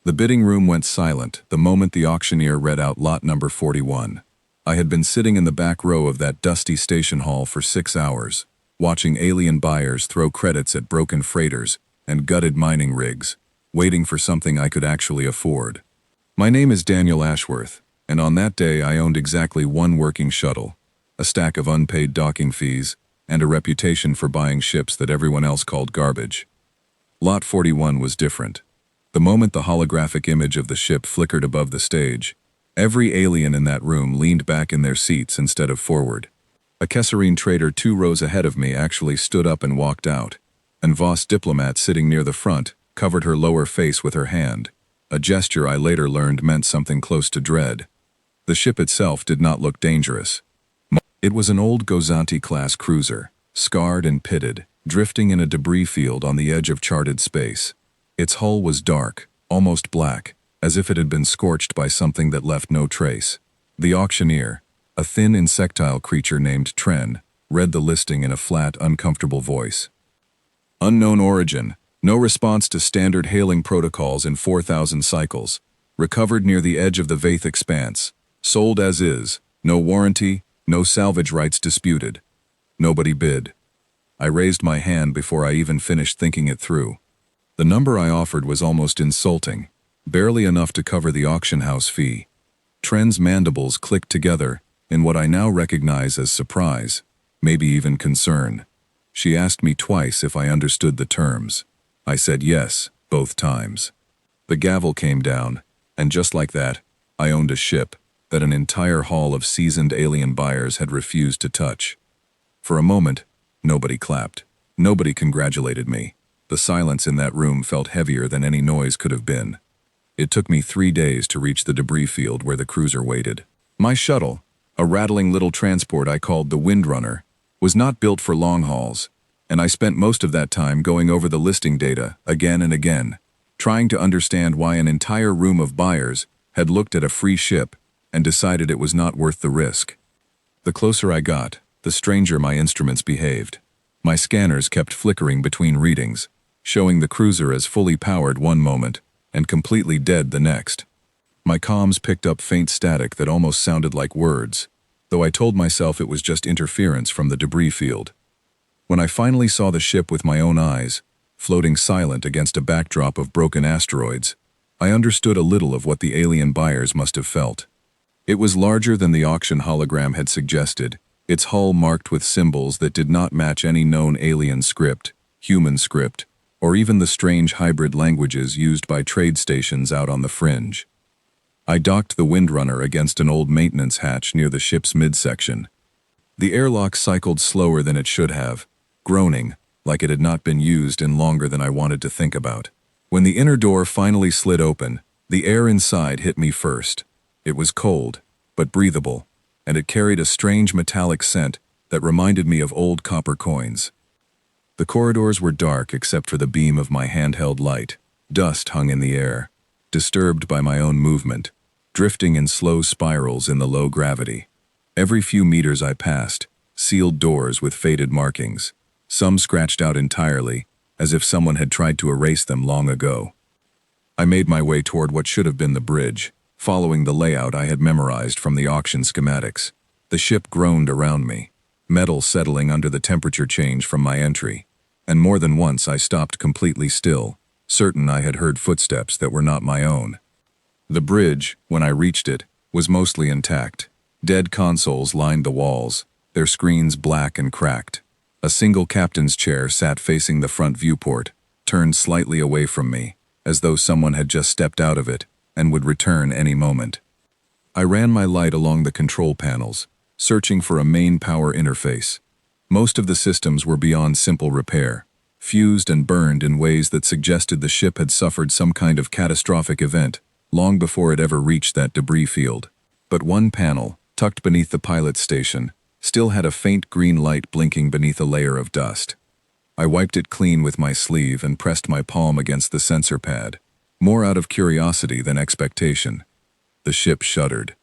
The bidding room went silent the moment the auctioneer read out lot number 41. I had been sitting in the back row of that dusty station hall for 6 hours, watching alien buyers throw credits at broken freighters and gutted mining rigs, waiting for something I could actually afford. My name is Daniel Ashworth, and on that day I owned exactly one working shuttle, a stack of unpaid docking fees, and a reputation for buying ships that everyone else called garbage. Lot 41 was different. The moment the holographic image of the ship flickered above the stage, every alien in that room leaned back in their seats instead of forward. A Kesserine trader 2 rows ahead of me actually stood up and walked out, and Voss diplomat sitting near the front covered her lower face with her hand, a gesture I later learned meant something close to dread. The ship itself did not look dangerous. It was an old Gozanti-class cruiser, scarred and pitted, drifting in a debris field on the edge of charted space. Its hull was dark, almost black, as if it had been scorched by something that left no trace. The auctioneer, a thin insectile creature named Tren, read the listing in a flat, uncomfortable voice. Unknown origin, no response to standard hailing protocols in 4,000 cycles, recovered near the edge of the Vaith expanse, sold as is, no warranty, no salvage rights disputed. Nobody bid. I raised my hand before I even finished thinking it through. The number I offered was almost insulting, barely enough to cover the auction house fee. Tren's mandibles clicked together in what I now recognize as surprise, maybe even concern. She asked me twice if I understood the terms. I said yes, both times. The gavel came down, and just like that, I owned a ship that an entire hall of seasoned alien buyers had refused to touch. For a moment, nobody clapped. Nobody congratulated me. The silence in that room felt heavier than any noise could have been. It took me 3 days to reach the debris field where the cruiser waited. My shuttle, a rattling little transport I called the Windrunner, was not built for long hauls, and I spent most of that time going over the listing data again and again, trying to understand why an entire room of buyers had looked at a free ship and decided it was not worth the risk. The closer I got, the stranger my instruments behaved. My scanners kept flickering between readings, showing the cruiser as fully powered one moment and completely dead the next. My comms picked up faint static that almost sounded like words, though I told myself it was just interference from the debris field. When I finally saw the ship with my own eyes, floating silent against a backdrop of broken asteroids, I understood a little of what the alien buyers must have felt. It was larger than the auction hologram had suggested, its hull marked with symbols that did not match any known alien script, human script, or even the strange hybrid languages used by trade stations out on the fringe. I docked the Windrunner against an old maintenance hatch near the ship's midsection. The airlock cycled slower than it should have, groaning like it had not been used in longer than I wanted to think about. When the inner door finally slid open, the air inside hit me first. It was cold, but breathable, and it carried a strange metallic scent that reminded me of old copper coins. The corridors were dark except for the beam of my handheld light. Dust hung in the air, disturbed by my own movement, drifting in slow spirals in the low gravity. Every few meters I passed, sealed doors with faded markings, some scratched out entirely, as if someone had tried to erase them long ago. I made my way toward what should have been the bridge, following the layout I had memorized from the auction schematics. The ship groaned around me, metal settling under the temperature change from my entry, and more than once I stopped completely still, certain I had heard footsteps that were not my own. The bridge, when I reached it, was mostly intact. Dead consoles lined the walls, their screens black and cracked. A single captain's chair sat facing the front viewport, turned slightly away from me, as though someone had just stepped out of it and would return any moment. I ran my light along the control panels, searching for a main power interface. Most of the systems were beyond simple repair, fused and burned in ways that suggested the ship had suffered some kind of catastrophic event long before it ever reached that debris field. But one panel, tucked beneath the pilot's station, still had a faint green light blinking beneath a layer of dust. I wiped it clean with my sleeve and pressed my palm against the sensor pad, more out of curiosity than expectation. The ship shuddered.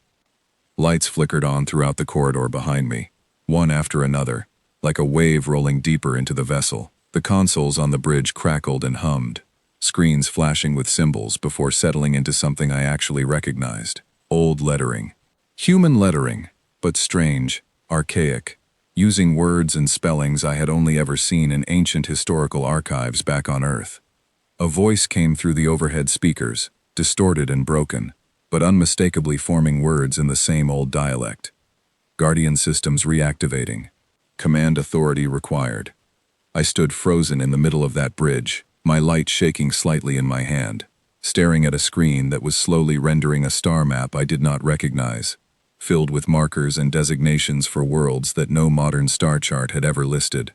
Lights flickered on throughout the corridor behind me, one after another, like a wave rolling deeper into the vessel. The consoles on the bridge crackled and hummed. screens flashing with symbols before settling into something I actually recognized. Old lettering. Human lettering, but strange, archaic, using words and spellings I had only ever seen in ancient historical archives back on Earth. A voice came through the overhead speakers, distorted and broken, but unmistakably forming words in the same old dialect. Guardian systems reactivating. Command authority required. I stood frozen in the middle of that bridge, my light shaking slightly in my hand, staring at a screen that was slowly rendering a star map I did not recognize, filled with markers and designations for worlds that no modern star chart had ever listed.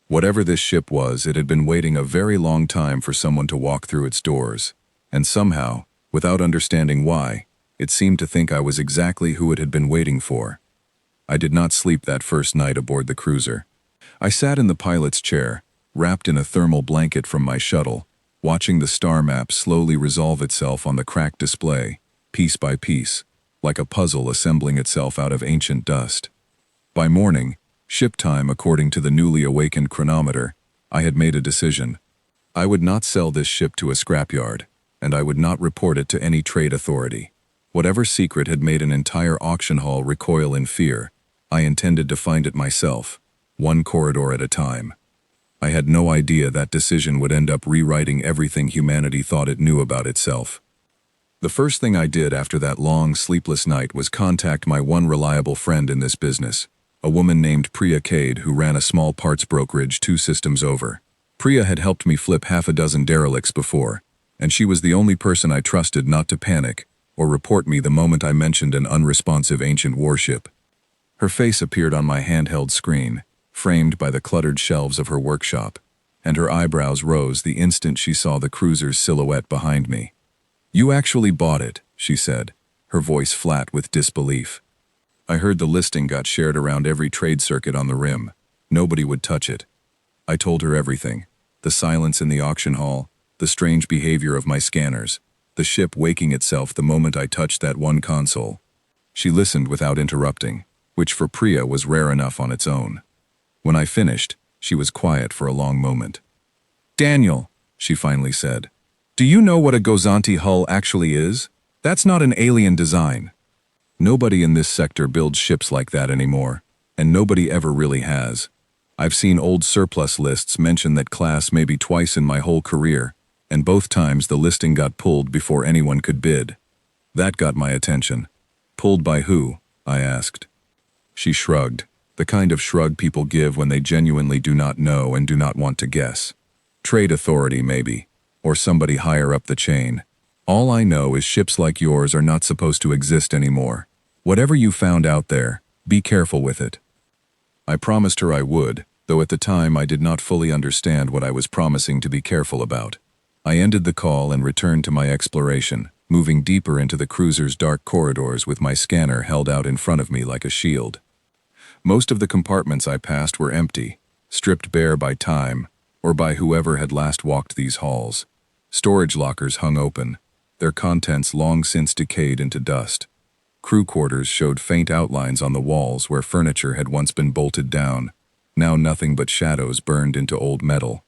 Whatever this ship was, it had been waiting a very long time for someone to walk through its doors, and somehow, without understanding why, it seemed to think I was exactly who it had been waiting for. I did not sleep that first night aboard the cruiser. I sat in the pilot's chair, wrapped in a thermal blanket from my shuttle, watching the star map slowly resolve itself on the cracked display, piece by piece, like a puzzle assembling itself out of ancient dust. By morning, ship time according to the newly awakened chronometer, I had made a decision. I would not sell this ship to a scrapyard, and I would not report it to any trade authority. Whatever secret had made an entire auction hall recoil in fear, I intended to find it myself, one corridor at a time. I had no idea that decision would end up rewriting everything humanity thought it knew about itself. The first thing I did after that long, sleepless night was contact my one reliable friend in this business, a woman named Priya Cade who ran a small parts brokerage 2 systems over. Priya had helped me flip half a dozen derelicts before, and she was the only person I trusted not to panic or report me the moment I mentioned an unresponsive ancient warship. Her face appeared on my handheld screen, framed by the cluttered shelves of her workshop, and her eyebrows rose the instant she saw the cruiser's silhouette behind me. "You actually bought it," she said, her voice flat with disbelief. "I heard the listing got shared around every trade circuit on the rim. Nobody would touch it." I told her everything. The silence in the auction hall, the strange behavior of my scanners, the ship waking itself the moment I touched that one console. She listened without interrupting, which for Priya was rare enough on its own. When I finished, she was quiet for a long moment. "Daniel," she finally said, "do you know what a Gozanti hull actually is? That's not an alien design. Nobody in this sector builds ships like that anymore, and nobody ever really has. I've seen old surplus lists mention that class maybe twice in my whole career, and both times the listing got pulled before anyone could bid. That got my attention." "Pulled by who?" I asked. She shrugged, the kind of shrug people give when they genuinely do not know and do not want to guess. "Trade authority, maybe, or somebody higher up the chain. All I know is ships like yours are not supposed to exist anymore. Whatever you found out there, be careful with it." I promised her I would, though at the time I did not fully understand what I was promising to be careful about. I ended the call and returned to my exploration, moving deeper into the cruiser's dark corridors with my scanner held out in front of me like a shield. Most of the compartments I passed were empty, stripped bare by time, or by whoever had last walked these halls. Storage lockers hung open, their contents long since decayed into dust. Crew quarters showed faint outlines on the walls where furniture had once been bolted down, now nothing but shadows burned into old metal.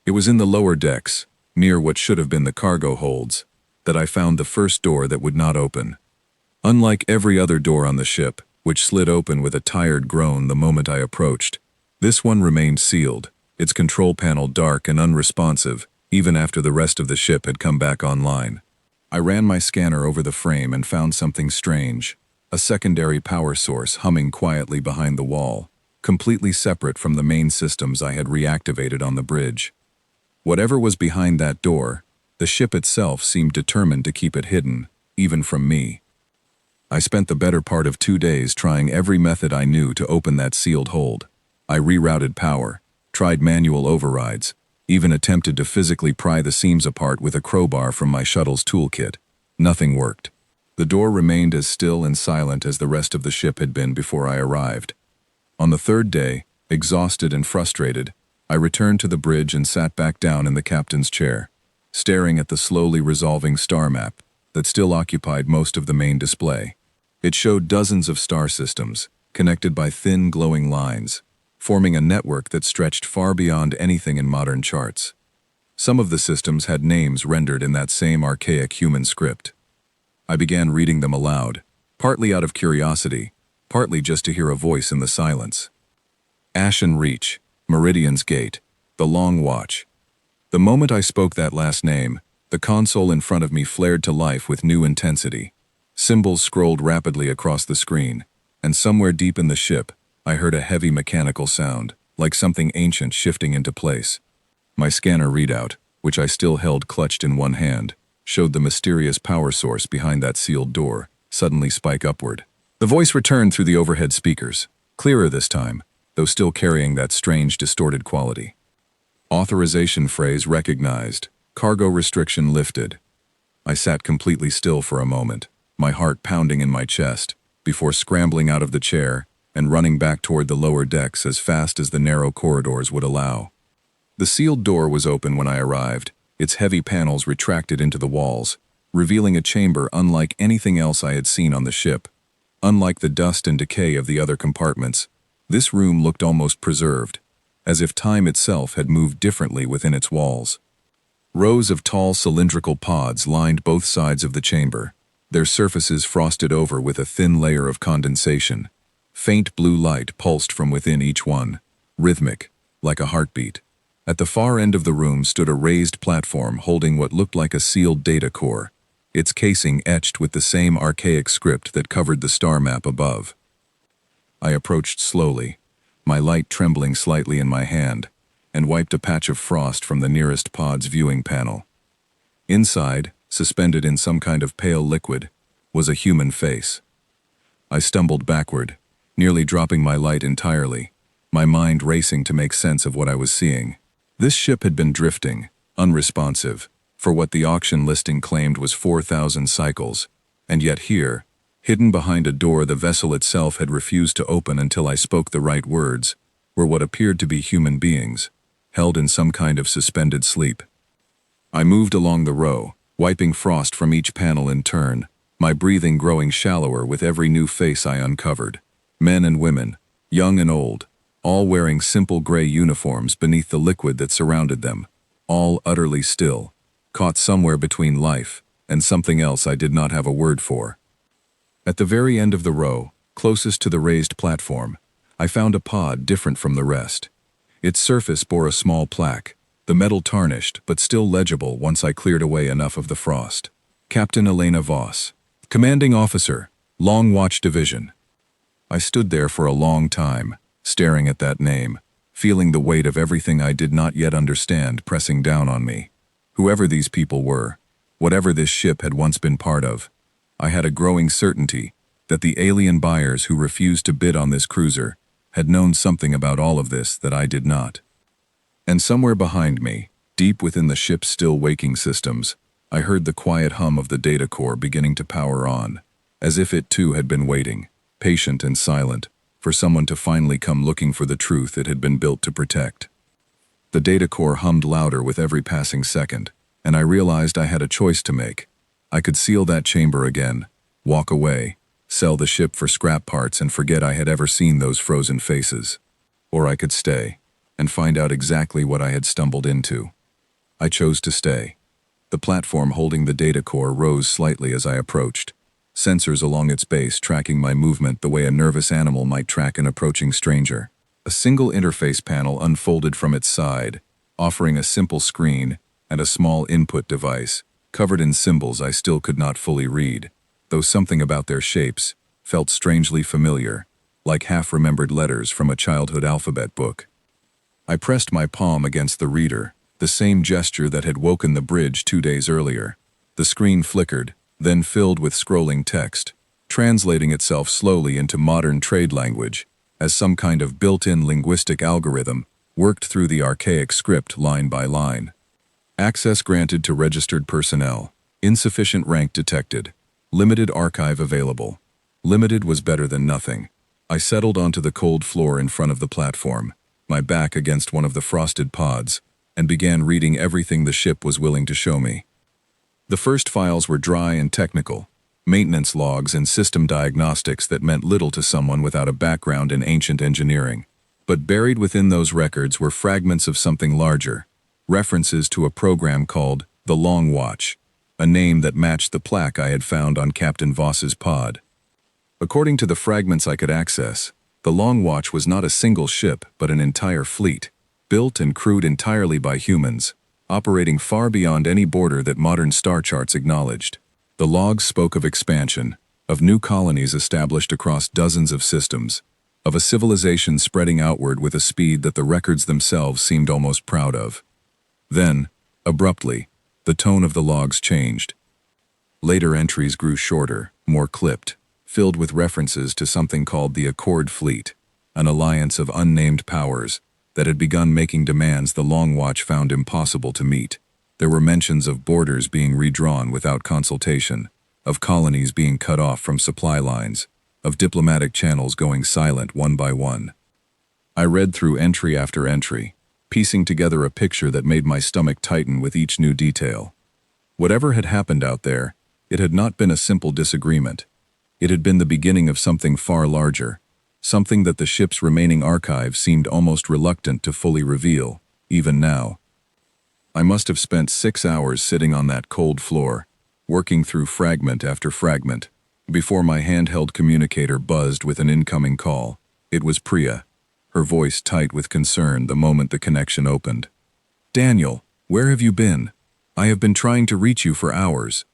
It was in the lower decks, near what should have been the cargo holds, that I found the first door that would not open. Unlike every other door on the ship, which slid open with a tired groan the moment I approached, this one remained sealed, its control panel dark and unresponsive, even after the rest of the ship had come back online. I ran my scanner over the frame and found something strange, a secondary power source humming quietly behind the wall, completely separate from the main systems I had reactivated on the bridge. Whatever was behind that door, the ship itself seemed determined to keep it hidden, even from me. I spent the better part of 2 days trying every method I knew to open that sealed hold. I rerouted power, tried manual overrides, even attempted to physically pry the seams apart with a crowbar from my shuttle's toolkit. Nothing worked. The door remained as still and silent as the rest of the ship had been before I arrived. On the 3rd day, exhausted and frustrated, I returned to the bridge and sat back down in the captain's chair, staring at the slowly resolving star map that still occupied most of the main display. It showed dozens of star systems, connected by thin, glowing lines, forming a network that stretched far beyond anything in modern charts. Some of the systems had names rendered in that same archaic human script. I began reading them aloud, partly out of curiosity, partly just to hear a voice in the silence. Ashen Reach, Meridian's Gate, The Long Watch. The moment I spoke that last name, the console in front of me flared to life with new intensity. Symbols scrolled rapidly across the screen, and somewhere deep in the ship, I heard a heavy mechanical sound, like something ancient shifting into place. My scanner readout, which I still held clutched in one hand, showed the mysterious power source behind that sealed door suddenly spike upward. The voice returned through the overhead speakers, clearer this time, though still carrying that strange distorted quality. Authorization phrase recognized, cargo restriction lifted. I sat completely still for a moment, my heart pounding in my chest, before scrambling out of the chair and running back toward the lower decks as fast as the narrow corridors would allow. The sealed door was open when I arrived, its heavy panels retracted into the walls, revealing a chamber unlike anything else I had seen on the ship. Unlike the dust and decay of the other compartments, this room looked almost preserved, as if time itself had moved differently within its walls. Rows of tall cylindrical pods lined both sides of the chamber, their surfaces frosted over with a thin layer of condensation. Faint blue light pulsed from within each one, rhythmic, like a heartbeat. At the far end of the room stood a raised platform holding what looked like a sealed data core, its casing etched with the same archaic script that covered the star map above. I approached slowly, my light trembling slightly in my hand, and wiped a patch of frost from the nearest pod's viewing panel. Inside, suspended in some kind of pale liquid, was a human face. I stumbled backward, nearly dropping my light entirely, my mind racing to make sense of what I was seeing. This ship had been drifting, unresponsive, for what the auction listing claimed was 4,000 cycles, and yet here, hidden behind a door the vessel itself had refused to open until I spoke the right words, were what appeared to be human beings, held in some kind of suspended sleep. I moved along the row, wiping frost from each panel in turn, my breathing growing shallower with every new face I uncovered. Men and women, young and old, all wearing simple gray uniforms beneath the liquid that surrounded them, all utterly still, caught somewhere between life and something else I did not have a word for. At the very end of the row, closest to the raised platform, I found a pod different from the rest. Its surface bore a small plaque, the metal tarnished but still legible once I cleared away enough of the frost. Captain Elena Voss, Commanding Officer, Long Watch Division. I stood there for a long time, staring at that name, feeling the weight of everything I did not yet understand pressing down on me. Whoever these people were, whatever this ship had once been part of, I had a growing certainty that the alien buyers who refused to bid on this cruiser had known something about all of this that I did not. And somewhere behind me, deep within the ship's still waking systems, I heard the quiet hum of the data core beginning to power on, as if it too had been waiting, patient and silent, for someone to finally come looking for the truth it had been built to protect. The data core hummed louder with every passing second, and I realized I had a choice to make. I could seal that chamber again, walk away, sell the ship for scrap parts and forget I had ever seen those frozen faces. Or I could stay, and find out exactly what I had stumbled into. I chose to stay. The platform holding the data core rose slightly as I approached, sensors along its base tracking my movement the way a nervous animal might track an approaching stranger. A single interface panel unfolded from its side, offering a simple screen and a small input device, covered in symbols I still could not fully read, though something about their shapes felt strangely familiar, like half-remembered letters from a childhood alphabet book. I pressed my palm against the reader, the same gesture that had woken the bridge 2 days earlier. The screen flickered, then filled with scrolling text, translating itself slowly into modern trade language, as some kind of built-in linguistic algorithm worked through the archaic script line by line. Access granted to registered personnel. Insufficient rank detected. Limited archive available. Limited was better than nothing. I settled onto the cold floor in front of the platform, my back against one of the frosted pods, and began reading everything the ship was willing to show me. The first files were dry and technical, maintenance logs and system diagnostics that meant little to someone without a background in ancient engineering. But buried within those records were fragments of something larger, references to a program called The Long Watch, a name that matched the plaque I had found on Captain Voss's pod. According to the fragments I could access, the Long Watch was not a single ship but an entire fleet, built and crewed entirely by humans, operating far beyond any border that modern star charts acknowledged. The logs spoke of expansion, of new colonies established across dozens of systems, of a civilization spreading outward with a speed that the records themselves seemed almost proud of. Then, abruptly, the tone of the logs changed. Later entries grew shorter, more clipped, filled with references to something called the Accord Fleet, an alliance of unnamed powers that had begun making demands the Long Watch found impossible to meet. There were mentions of borders being redrawn without consultation, of colonies being cut off from supply lines, of diplomatic channels going silent one by one. I read through entry after entry, piecing together a picture that made my stomach tighten with each new detail. Whatever had happened out there, it had not been a simple disagreement. It had been the beginning of something far larger, something that the ship's remaining archive seemed almost reluctant to fully reveal, even now. I must have spent 6 hours sitting on that cold floor, working through fragment after fragment, before my handheld communicator buzzed with an incoming call. It was Priya, her voice tight with concern the moment the connection opened. "Daniel, where have you been? I have been trying to reach you for hours."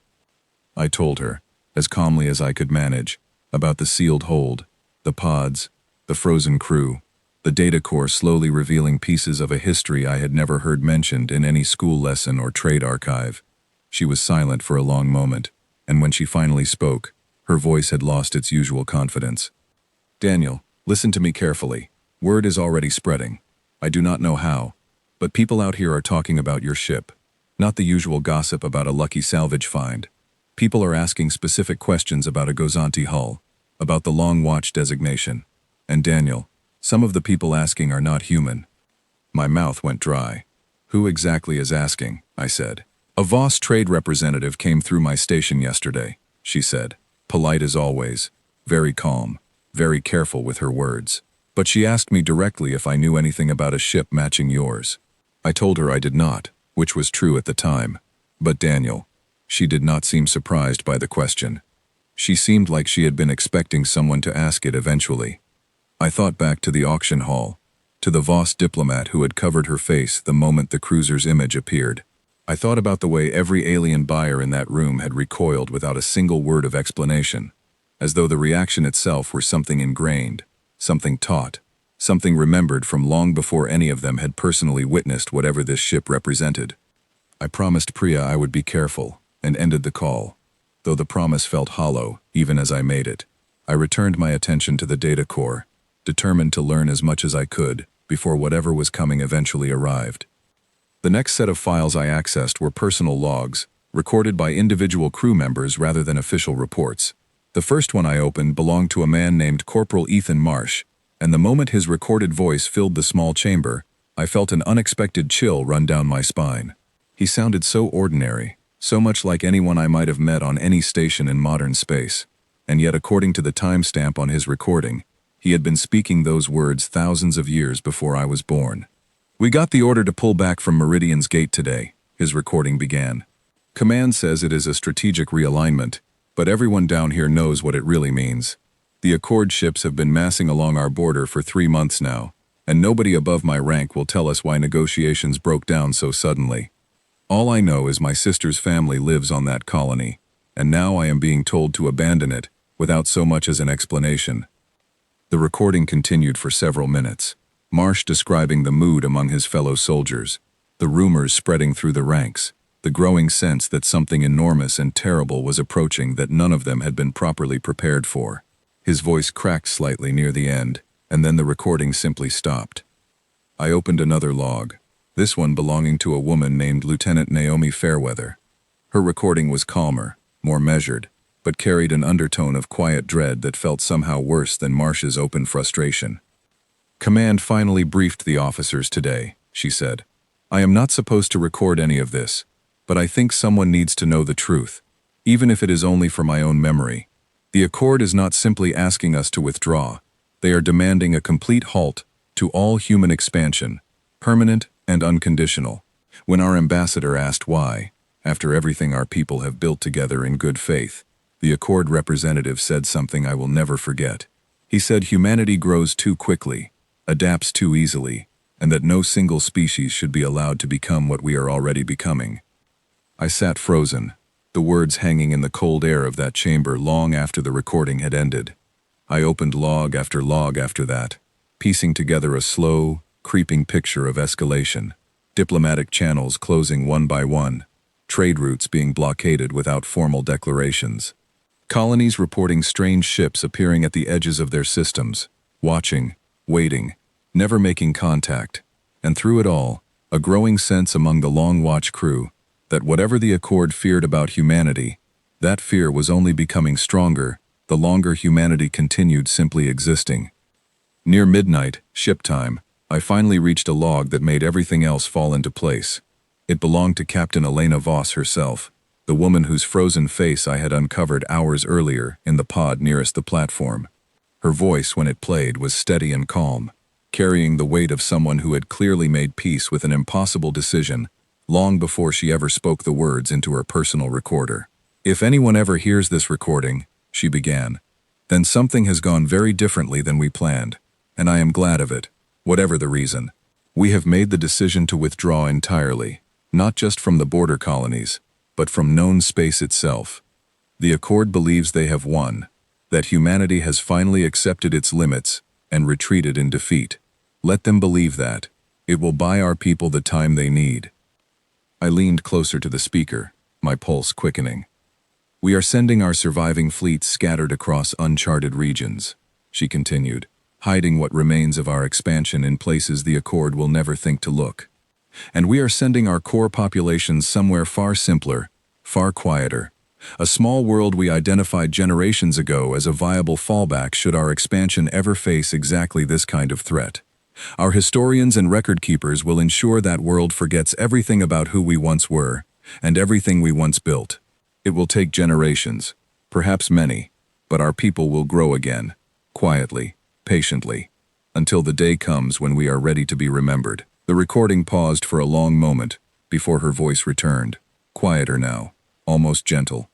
I told her, as calmly as I could manage, about the sealed hold, the pods, the frozen crew, the data core slowly revealing pieces of a history I had never heard mentioned in any school lesson or trade archive. She was silent for a long moment, and when she finally spoke, her voice had lost its usual confidence. "Daniel, listen to me carefully. Word is already spreading. I do not know how, but people out here are talking about your ship. Not the usual gossip about a lucky salvage find. People are asking specific questions about a Gozanti hull, about the Long Watch designation. And Daniel, some of the people asking are not human." My mouth went dry. "Who exactly is asking?" I said. "A Voss trade representative came through my station yesterday," she said, polite as always, very calm, very careful with her words. "But she asked me directly if I knew anything about a ship matching yours." I told her I did not, which was true at the time. But Daniel, she did not seem surprised by the question. She seemed like she had been expecting someone to ask it eventually. I thought back to the auction hall, to the Voss diplomat who had covered her face the moment the cruiser's image appeared. I thought about the way every alien buyer in that room had recoiled without a single word of explanation, as though the reaction itself were something ingrained, something taught, something remembered from long before any of them had personally witnessed whatever this ship represented. I promised Priya I would be careful, and ended the call, though the promise felt hollow even as I made it. I returned my attention to the data core, determined to learn as much as I could before whatever was coming eventually arrived. The next set of files I accessed were personal logs, recorded by individual crew members rather than official reports. The first one I opened belonged to a man named Corporal Ethan Marsh, and the moment his recorded voice filled the small chamber, I felt an unexpected chill run down my spine. He sounded so ordinary, so much like anyone I might have met on any station in modern space, and yet according to the timestamp on his recording, he had been speaking those words thousands of years before I was born. "We got the order to pull back from Meridian's Gate today," his recording began. "Command says it is a strategic realignment, but everyone down here knows what it really means. The Accord ships have been massing along our border for 3 months now, and nobody above my rank will tell us why negotiations broke down so suddenly. All I know is my sister's family lives on that colony, and now I am being told to abandon it without so much as an explanation." The recording continued for several minutes, Marsh describing the mood among his fellow soldiers, the rumors spreading through the ranks, the growing sense that something enormous and terrible was approaching that none of them had been properly prepared for. His voice cracked slightly near the end, and then the recording simply stopped. I opened another log, this one belonging to a woman named Lieutenant Naomi Fairweather. Her recording was calmer, more measured, but carried an undertone of quiet dread that felt somehow worse than Marsh's open frustration. "Command finally briefed the officers today," she said. "I am not supposed to record any of this, but I think someone needs to know the truth, even if it is only for my own memory. The Accord is not simply asking us to withdraw. They are demanding a complete halt to all human expansion, permanent and unconditional. When our ambassador asked why, after everything our people have built together in good faith, the Accord representative said something I will never forget. He said humanity grows too quickly, adapts too easily, and that no single species should be allowed to become what we are already becoming. I sat frozen, the words hanging in the cold air of that chamber long after the recording had ended. I opened log after that, piecing together a slow, creeping picture of escalation, diplomatic channels closing one by one, trade routes being blockaded without formal declarations, colonies reporting strange ships appearing at the edges of their systems, watching, waiting, never making contact, and through it all, a growing sense among the Long Watch crew that whatever the Accord feared about humanity, that fear was only becoming stronger the longer humanity continued simply existing. Near midnight, ship time, I finally reached a log that made everything else fall into place. It belonged to Captain Elena Voss herself, the woman whose frozen face I had uncovered hours earlier in the pod nearest the platform. Her voice, when it played, was steady and calm, carrying the weight of someone who had clearly made peace with an impossible decision long before she ever spoke the words into her personal recorder. "If anyone ever hears this recording," she began, "then something has gone very differently than we planned, and I am glad of it, whatever the reason. We have made the decision to withdraw entirely, not just from the border colonies, but from known space itself. The Accord believes they have won, that humanity has finally accepted its limits and retreated in defeat. Let them believe that. It will buy our people the time they need." I leaned closer to the speaker, my pulse quickening. "We are sending our surviving fleets scattered across uncharted regions," she continued, "hiding what remains of our expansion in places the Accord will never think to look. And we are sending our core populations somewhere far simpler, far quieter, a small world we identified generations ago as a viable fallback should our expansion ever face exactly this kind of threat. Our historians and record keepers will ensure that world forgets everything about who we once were and everything we once built. It will take generations, perhaps many, but our people will grow again, quietly, patiently, until the day comes when we are ready to be remembered." The recording paused for a long moment before her voice returned, quieter now, almost gentle.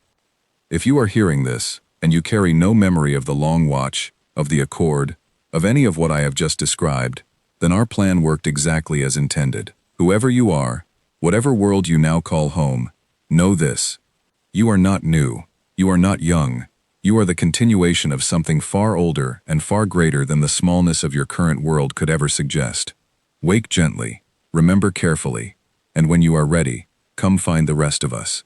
"If you are hearing this, and you carry no memory of the Long Watch, of the Accord, of any of what I have just described, then our plan worked exactly as intended. Whoever you are, whatever world you now call home, know this. You are not new, you are not young, you are the continuation of something far older and far greater than the smallness of your current world could ever suggest. Wake gently, remember carefully, and when you are ready, come find the rest of us."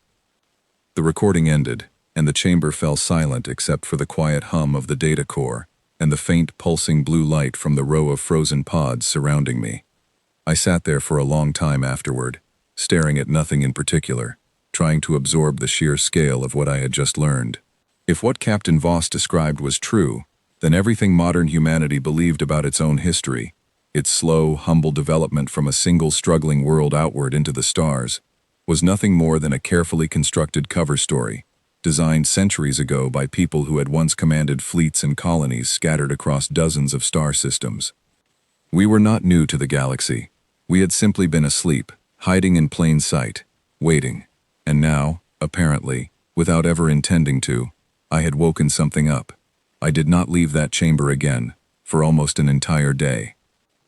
The recording ended, and the chamber fell silent except for the quiet hum of the data core and the faint pulsing blue light from the row of frozen pods surrounding me. I sat there for a long time afterward, staring at nothing in particular, trying to absorb the sheer scale of what I had just learned. If what Captain Voss described was true, then everything modern humanity believed about its own history, its slow, humble development from a single struggling world outward into the stars, was nothing more than a carefully constructed cover story, designed centuries ago by people who had once commanded fleets and colonies scattered across dozens of star systems. We were not new to the galaxy. We had simply been asleep, hiding in plain sight, waiting. And now, apparently, without ever intending to, I had woken something up. I did not leave that chamber again, for almost an entire day.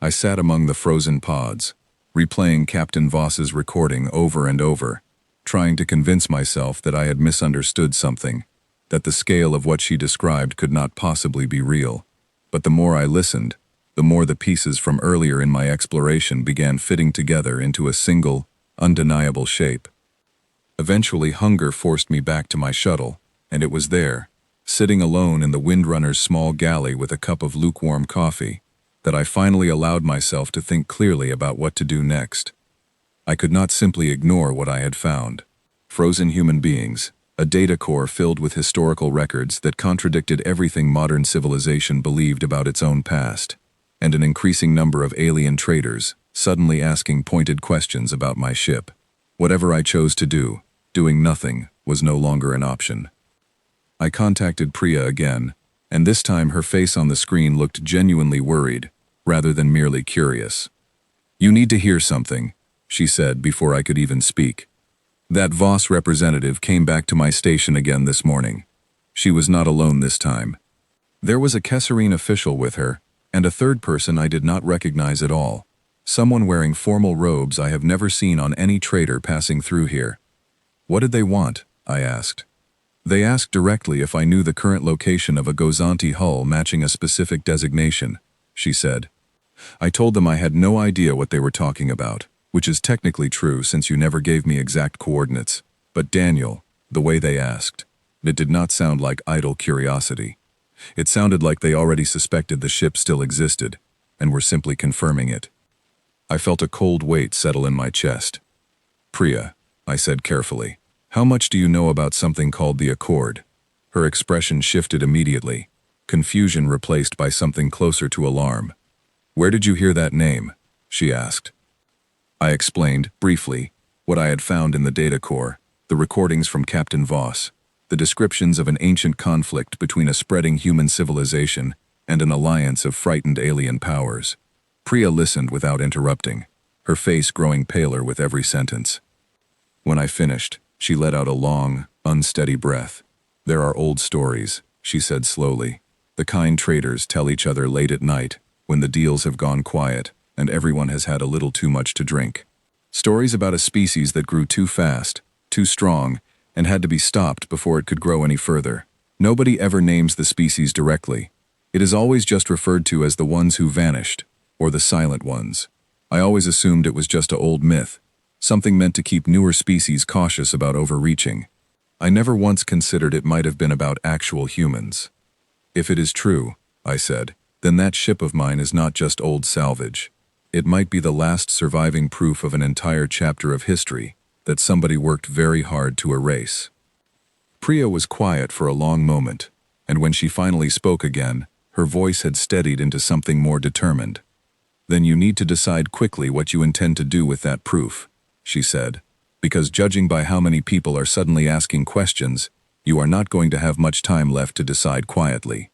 I sat among the frozen pods, replaying Captain Voss's recording over and over, trying to convince myself that I had misunderstood something, that the scale of what she described could not possibly be real. But the more I listened, the more the pieces from earlier in my exploration began fitting together into a single, undeniable shape. Eventually, hunger forced me back to my shuttle, and it was there, sitting alone in the Windrunner's small galley with a cup of lukewarm coffee, that I finally allowed myself to think clearly about what to do next. I could not simply ignore what I had found. Frozen human beings, a data core filled with historical records that contradicted everything modern civilization believed about its own past, and an increasing number of alien traders suddenly asking pointed questions about my ship. Whatever I chose to do, doing nothing was no longer an option. I contacted Priya again, and this time her face on the screen looked genuinely worried, rather than merely curious. "You need to hear something," she said before I could even speak. That Voss representative came back to my station again this morning. She was not alone this time. There was a Kesserine official with her, and a third person I did not recognize at all. Someone wearing formal robes I have never seen on any trader passing through here. What did they want? I asked. They asked directly if I knew the current location of a Gozanti hull matching a specific designation, she said. I told them I had no idea what they were talking about, which is technically true since you never gave me exact coordinates. But Daniel, the way they asked, it did not sound like idle curiosity. It sounded like they already suspected the ship still existed, and were simply confirming it. I felt a cold weight settle in my chest. Priya, I said carefully, how much do you know about something called the Accord? Her expression shifted immediately, confusion replaced by something closer to alarm. Where did you hear that name? She asked. I explained, briefly, what I had found in the data core, the recordings from Captain Voss, the descriptions of an ancient conflict between a spreading human civilization and an alliance of frightened alien powers. Priya listened without interrupting, her face growing paler with every sentence. When I finished, she let out a long, unsteady breath. There are old stories, she said slowly. The kind traders tell each other late at night, when the deals have gone quiet and everyone has had a little too much to drink. Stories about a species that grew too fast, too strong, and had to be stopped before it could grow any further. Nobody ever names the species directly. It is always just referred to as the ones who vanished, or the silent ones. I always assumed it was just an old myth, something meant to keep newer species cautious about overreaching. I never once considered it might have been about actual humans. If it is true, I said, then that ship of mine is not just old salvage. It might be the last surviving proof of an entire chapter of history that somebody worked very hard to erase. Priya was quiet for a long moment, and when she finally spoke again, her voice had steadied into something more determined. Then you need to decide quickly what you intend to do with that proof, she said, because judging by how many people are suddenly asking questions, you are not going to have much time left to decide quietly.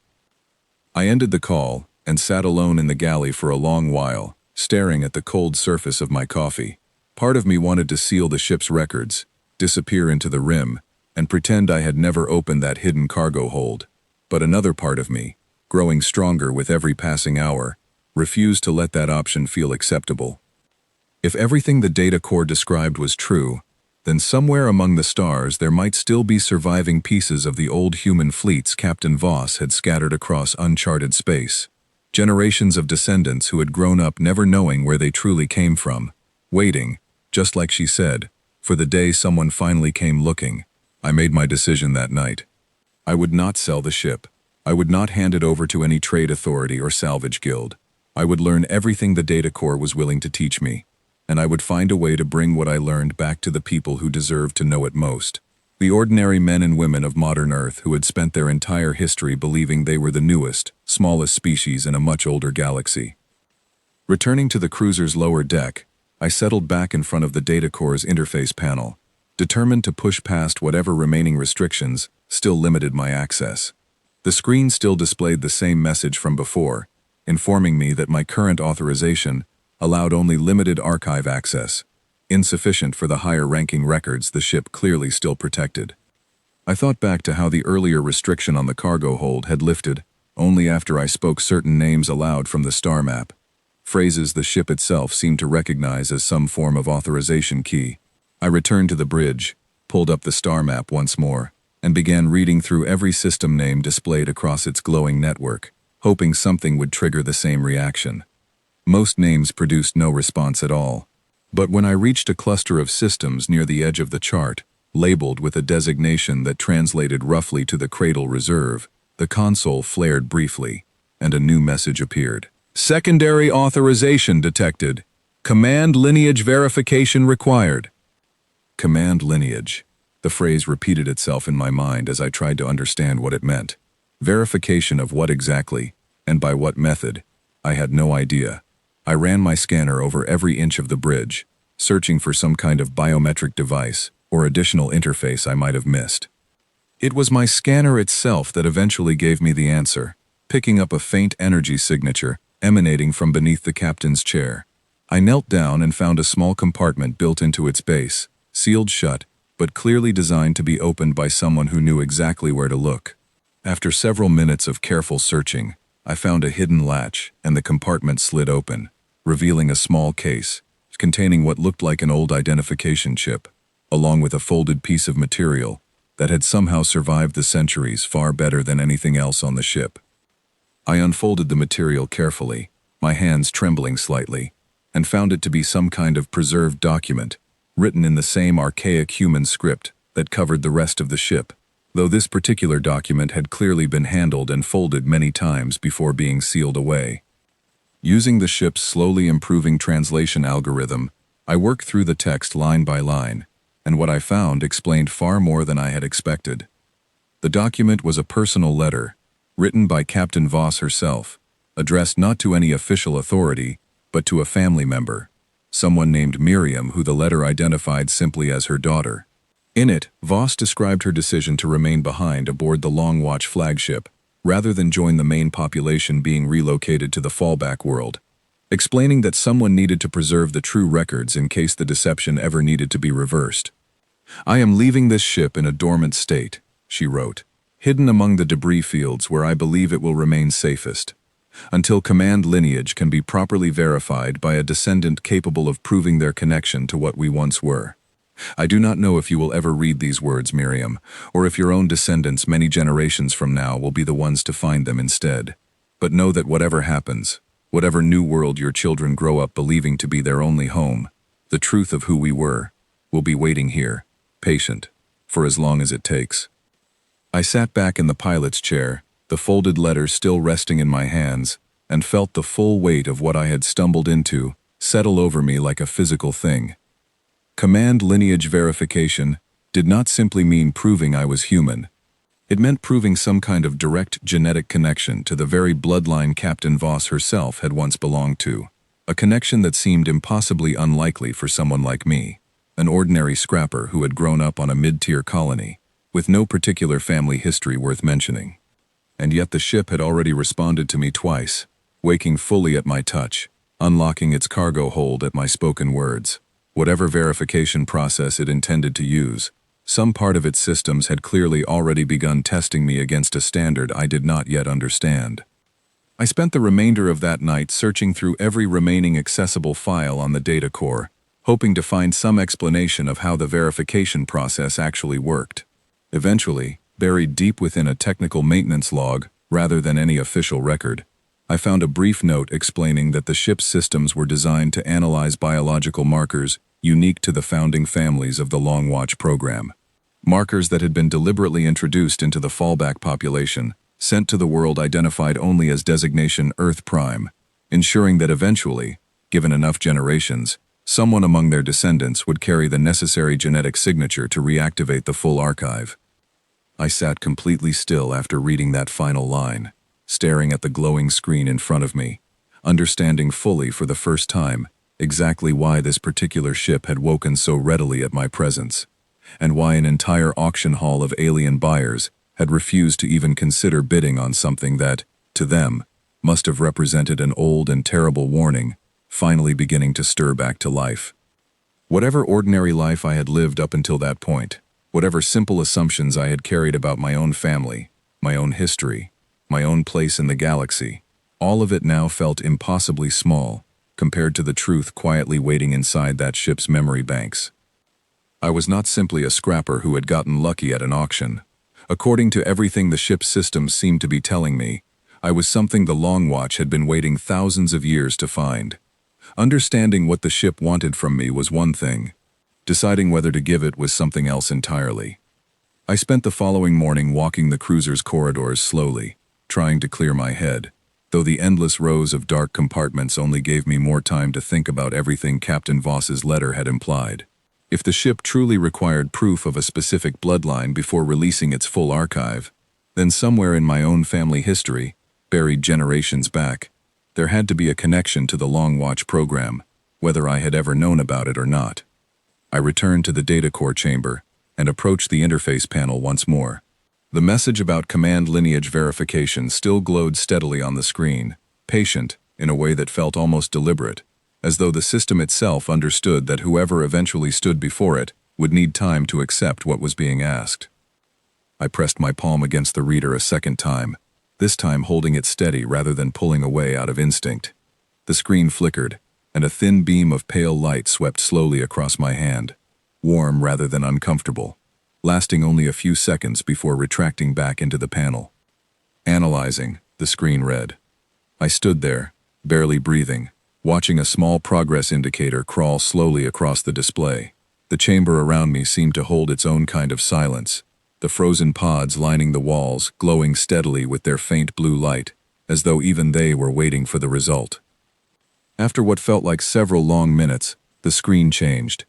I ended the call and sat alone in the galley for a long while, staring at the cold surface of my coffee. Part of me wanted to seal the ship's records, disappear into the rim, and pretend I had never opened that hidden cargo hold. But another part of me, growing stronger with every passing hour, refused to let that option feel acceptable. If everything the data core described was true, then somewhere among the stars there might still be surviving pieces of the old human fleets Captain Voss had scattered across uncharted space. Generations of descendants who had grown up never knowing where they truly came from, waiting, just like she said, for the day someone finally came looking. I made my decision that night. I would not sell the ship. I would not hand it over to any trade authority or salvage guild. I would learn everything the data core was willing to teach me, and I would find a way to bring what I learned back to the people who deserved to know it most. The ordinary men and women of modern Earth who had spent their entire history believing they were the newest, smallest species in a much older galaxy. Returning to the cruiser's lower deck, I settled back in front of the data core's interface panel, determined to push past whatever remaining restrictions still limited my access. The screen still displayed the same message from before, informing me that my current authorization allowed only limited archive access, insufficient for the higher-ranking records the ship clearly still protected. I thought back to how the earlier restriction on the cargo hold had lifted only after I spoke certain names aloud from the star map, phrases the ship itself seemed to recognize as some form of authorization key. I returned to the bridge, pulled up the star map once more, and began reading through every system name displayed across its glowing network, hoping something would trigger the same reaction. Most names produced no response at all. But when I reached a cluster of systems near the edge of the chart, labeled with a designation that translated roughly to the Cradle Reserve, the console flared briefly, and a new message appeared. Secondary authorization detected. Command lineage verification required. Command lineage. The phrase repeated itself in my mind as I tried to understand what it meant. Verification of what exactly, and by what method? I had no idea. I ran my scanner over every inch of the bridge, searching for some kind of biometric device or additional interface I might have missed. It was my scanner itself that eventually gave me the answer, picking up a faint energy signature emanating from beneath the captain's chair. I knelt down and found a small compartment built into its base, sealed shut, but clearly designed to be opened by someone who knew exactly where to look. After several minutes of careful searching, I found a hidden latch, and the compartment slid open, revealing a small case containing what looked like an old identification chip, along with a folded piece of material that had somehow survived the centuries far better than anything else on the ship. I unfolded the material carefully, my hands trembling slightly, and found it to be some kind of preserved document, written in the same archaic human script that covered the rest of the ship, though this particular document had clearly been handled and folded many times before being sealed away. Using the ship's slowly improving translation algorithm, I worked through the text line by line, and what I found explained far more than I had expected. The document was a personal letter, written by Captain Voss herself, addressed not to any official authority, but to a family member, someone named Miriam, who the letter identified simply as her daughter. In it, Voss described her decision to remain behind aboard the Long Watch flagship, rather than join the main population being relocated to the fallback world, explaining that someone needed to preserve the true records in case the deception ever needed to be reversed. "I am leaving this ship in a dormant state," she wrote, "hidden among the debris fields where I believe it will remain safest, until command lineage can be properly verified by a descendant capable of proving their connection to what we once were. I do not know if you will ever read these words, Miriam, or if your own descendants many generations from now will be the ones to find them instead. But know that whatever happens, whatever new world your children grow up believing to be their only home, the truth of who we were, will be waiting here, patient, for as long as it takes." I sat back in the pilot's chair, the folded letter still resting in my hands, and felt the full weight of what I had stumbled into settle over me like a physical thing. Command lineage verification did not simply mean proving I was human. It meant proving some kind of direct genetic connection to the very bloodline Captain Voss herself had once belonged to, a connection that seemed impossibly unlikely for someone like me, an ordinary scrapper who had grown up on a mid-tier colony, with no particular family history worth mentioning. And yet the ship had already responded to me twice, waking fully at my touch, unlocking its cargo hold at my spoken words. Whatever verification process it intended to use, some part of its systems had clearly already begun testing me against a standard I did not yet understand. I spent the remainder of that night searching through every remaining accessible file on the data core, hoping to find some explanation of how the verification process actually worked. Eventually, buried deep within a technical maintenance log rather than any official record, I found a brief note explaining that the ship's systems were designed to analyze biological markers unique to the founding families of the Long Watch program. Markers that had been deliberately introduced into the fallback population, sent to the world identified only as designation Earth Prime, ensuring that eventually, given enough generations, someone among their descendants would carry the necessary genetic signature to reactivate the full archive. I sat completely still after reading that final line, staring at the glowing screen in front of me, understanding fully for the first time exactly why this particular ship had woken so readily at my presence, and why an entire auction hall of alien buyers had refused to even consider bidding on something that, to them, must have represented an old and terrible warning, finally beginning to stir back to life. Whatever ordinary life I had lived up until that point, whatever simple assumptions I had carried about my own family, my own history, my own place in the galaxy, all of it now felt impossibly small compared to the truth quietly waiting inside that ship's memory banks. I was not simply a scrapper who had gotten lucky at an auction. According to everything the ship's systems seemed to be telling me, I was something the Long Watch had been waiting thousands of years to find. Understanding what the ship wanted from me was one thing. Deciding whether to give it was something else entirely. I spent the following morning walking the cruiser's corridors slowly, trying to clear my head, though the endless rows of dark compartments only gave me more time to think about everything Captain Voss's letter had implied. If the ship truly required proof of a specific bloodline before releasing its full archive, then somewhere in my own family history, buried generations back, there had to be a connection to the Long Watch program, whether I had ever known about it or not. I returned to the data core chamber and approached the interface panel once more. The message about command lineage verification still glowed steadily on the screen, patient in a way that felt almost deliberate, as though the system itself understood that whoever eventually stood before it would need time to accept what was being asked. I pressed my palm against the reader a second time, this time holding it steady rather than pulling away out of instinct. The screen flickered, and a thin beam of pale light swept slowly across my hand, warm rather than uncomfortable, lasting only a few seconds before retracting back into the panel. Analyzing, the screen read. I stood there, barely breathing, watching a small progress indicator crawl slowly across the display. The chamber around me seemed to hold its own kind of silence, the frozen pods lining the walls glowing steadily with their faint blue light, as though even they were waiting for the result. After what felt like several long minutes, the screen changed.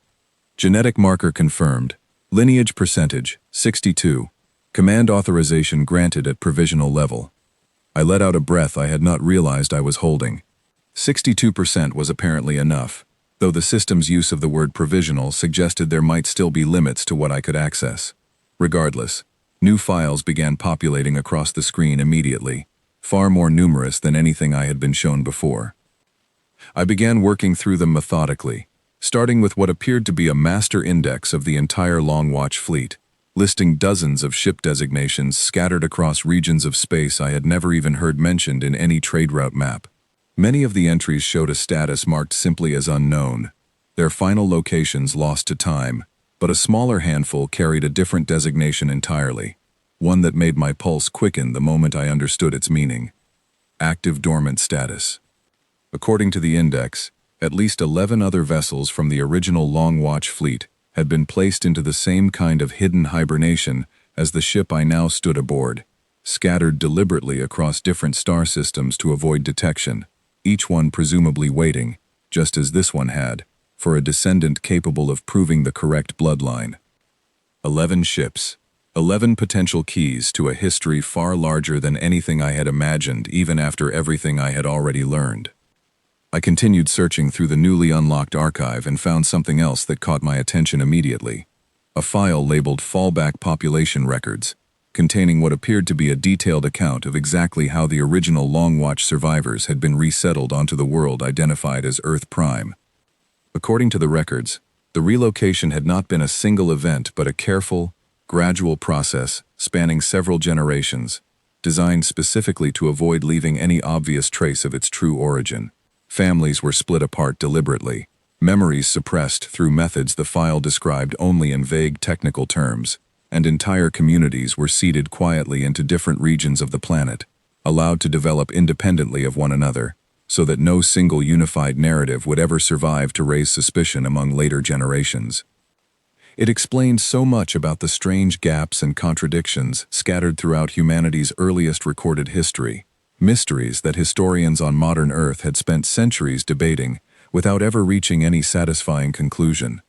Genetic marker confirmed. Lineage percentage, 62. Command authorization granted at provisional level. I let out a breath I had not realized I was holding. 62% was apparently enough, though the system's use of the word provisional suggested there might still be limits to what I could access. Regardless, new files began populating across the screen immediately, far more numerous than anything I had been shown before. I began working through them methodically, starting with what appeared to be a master index of the entire Long Watch fleet, listing dozens of ship designations scattered across regions of space I had never even heard mentioned in any trade route map. Many of the entries showed a status marked simply as unknown, their final locations lost to time, but a smaller handful carried a different designation entirely, one that made my pulse quicken the moment I understood its meaning. Active dormant status. According to the index, at least 11 other vessels from the original Long Watch fleet had been placed into the same kind of hidden hibernation as the ship I now stood aboard, scattered deliberately across different star systems to avoid detection, each one presumably waiting, just as this one had, for a descendant capable of proving the correct bloodline. 11 ships, 11 potential keys to a history far larger than anything I had imagined even after everything I had already learned. I continued searching through the newly unlocked archive and found something else that caught my attention immediately. A file labeled Fallback Population Records, containing what appeared to be a detailed account of exactly how the original Long Watch survivors had been resettled onto the world identified as Earth Prime. According to the records, the relocation had not been a single event but a careful, gradual process spanning several generations, designed specifically to avoid leaving any obvious trace of its true origin. Families were split apart deliberately, memories suppressed through methods the file described only in vague technical terms, and entire communities were seeded quietly into different regions of the planet, allowed to develop independently of one another, so that no single unified narrative would ever survive to raise suspicion among later generations. It explained so much about the strange gaps and contradictions scattered throughout humanity's earliest recorded history, mysteries that historians on modern Earth had spent centuries debating without ever reaching any satisfying conclusion.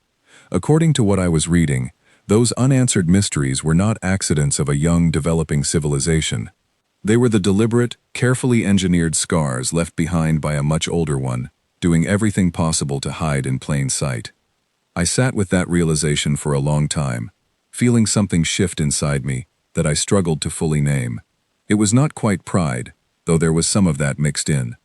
According to what I was reading, those unanswered mysteries were not accidents of a young, developing civilization. They were the deliberate, carefully engineered scars left behind by a much older one, doing everything possible to hide in plain sight. I sat with that realization for a long time, feeling something shift inside me that I struggled to fully name. It was not quite pride, though there was some of that mixed in.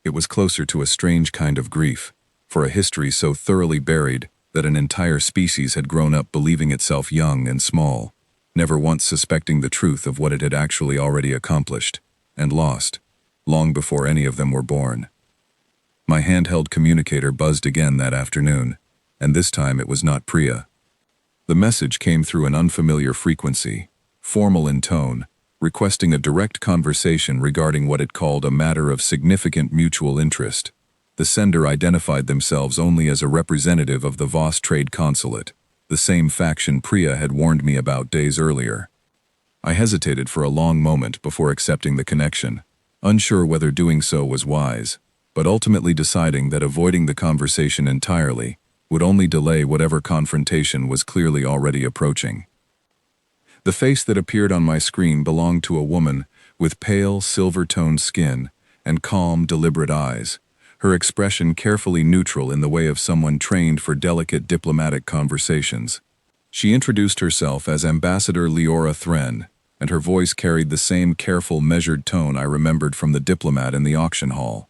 It was closer to a strange kind of grief, for a history so thoroughly buried that an entire species had grown up believing itself young and small, never once suspecting the truth of what it had actually already accomplished, and lost, long before any of them were born. My handheld communicator buzzed again that afternoon, and this time it was not Priya. The message came through an unfamiliar frequency, formal in tone, requesting a direct conversation regarding what it called a matter of significant mutual interest. The sender identified themselves only as a representative of the Voss Trade Consulate, the same faction Priya had warned me about days earlier. I hesitated for a long moment before accepting the connection, unsure whether doing so was wise, but ultimately deciding that avoiding the conversation entirely would only delay whatever confrontation was clearly already approaching. The face that appeared on my screen belonged to a woman with pale, silver-toned skin and calm, deliberate eyes, her expression carefully neutral in the way of someone trained for delicate diplomatic conversations. She introduced herself as Ambassador Leora Thren, and her voice carried the same careful, measured tone I remembered from the diplomat in the auction hall.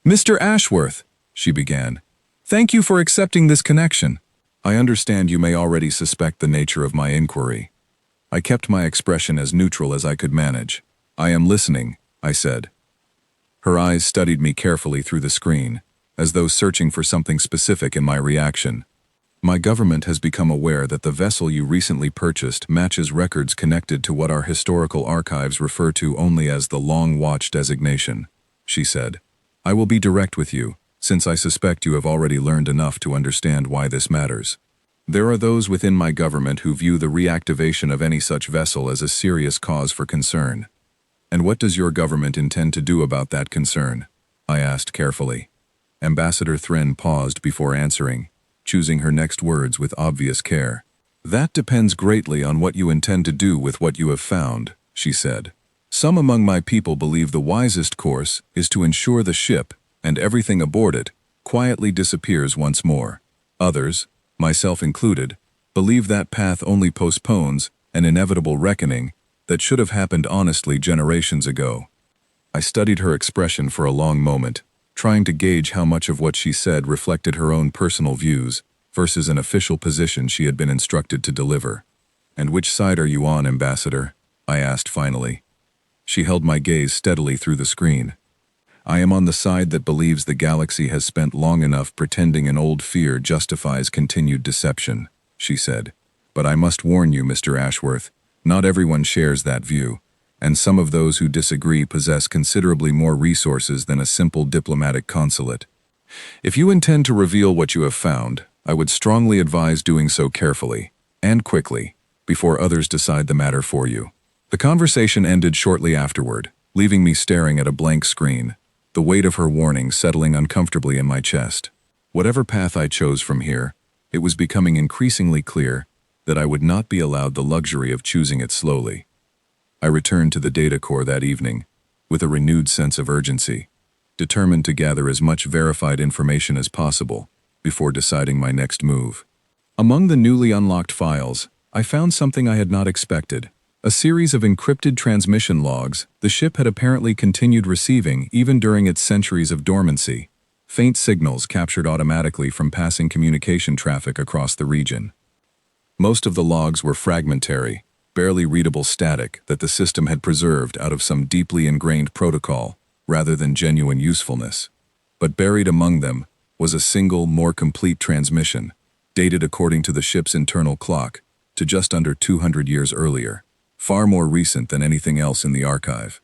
"Mr. Ashworth, she began. "Thank you for accepting this connection. I understand you may already suspect the nature of my inquiry." I kept my expression as neutral as I could manage. "I am listening," I said. Her eyes studied me carefully through the screen, as though searching for something specific in my reaction. "My government has become aware that the vessel you recently purchased matches records connected to what our historical archives refer to only as the Long Watch designation," she said. "I will be direct with you, since I suspect you have already learned enough to understand why this matters. There are those within my government who view the reactivation of any such vessel as a serious cause for concern." "And what does your government intend to do about that concern?" I asked carefully. Ambassador Thren paused before answering, choosing her next words with obvious care. "That depends greatly on what you intend to do with what you have found," she said. "Some among my people believe the wisest course is to ensure the ship, and everything aboard it, quietly disappears once more. Others, myself included, believe that path only postpones an inevitable reckoning that should have happened honestly generations ago." I studied her expression for a long moment, trying to gauge how much of what she said reflected her own personal views versus an official position she had been instructed to deliver. "And which side are you on, Ambassador?" I asked finally. She held my gaze steadily through the screen. "I am on the side that believes the galaxy has spent long enough pretending an old fear justifies continued deception," she said. "But I must warn you, Mr. Ashworth, not everyone shares that view, and some of those who disagree possess considerably more resources than a simple diplomatic consulate. If you intend to reveal what you have found, I would strongly advise doing so carefully, and quickly, before others decide the matter for you." The conversation ended shortly afterward, leaving me staring at a blank screen, the weight of her warning settling uncomfortably in my chest. Whatever path I chose from here, it was becoming increasingly clear that I would not be allowed the luxury of choosing it slowly. I returned to the data core that evening, with a renewed sense of urgency, determined to gather as much verified information as possible before deciding my next move. Among the newly unlocked files, I found something I had not expected. A series of encrypted transmission logs the ship had apparently continued receiving even during its centuries of dormancy, faint signals captured automatically from passing communication traffic across the region. Most of the logs were fragmentary, barely readable static that the system had preserved out of some deeply ingrained protocol rather than genuine usefulness. But buried among them was a single, more complete transmission, dated according to the ship's internal clock, to just under 200 years earlier, far more recent than anything else in the archive.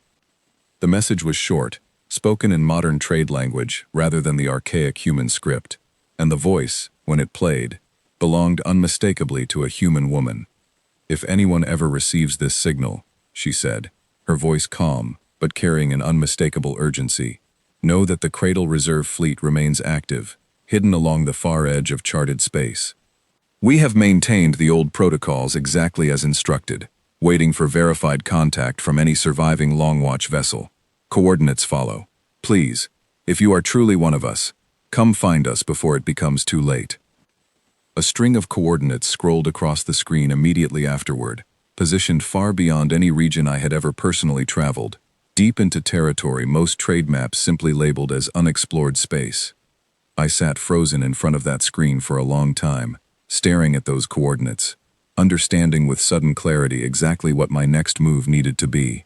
The message was short, spoken in modern trade language rather than the archaic human script, and the voice, when it played, belonged unmistakably to a human woman. "If anyone ever receives this signal," she said, her voice calm but carrying an unmistakable urgency, "know that the Cradle Reserve Fleet remains active, hidden along the far edge of charted space. We have maintained the old protocols exactly as instructed, waiting for verified contact from any surviving Long Watch vessel. Coordinates follow. Please, if you are truly one of us, come find us before it becomes too late." A string of coordinates scrolled across the screen immediately afterward, positioned far beyond any region I had ever personally traveled, deep into territory most trade maps simply labeled as unexplored space. I sat frozen in front of that screen for a long time, staring at those coordinates, understanding with sudden clarity exactly what my next move needed to be.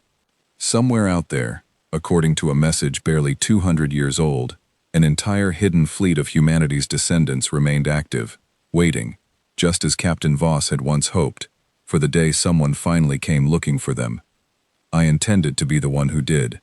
Somewhere out there, according to a message barely 200 years old, an entire hidden fleet of humanity's descendants remained active, waiting, just as Captain Voss had once hoped, for the day someone finally came looking for them. I intended to be the one who did.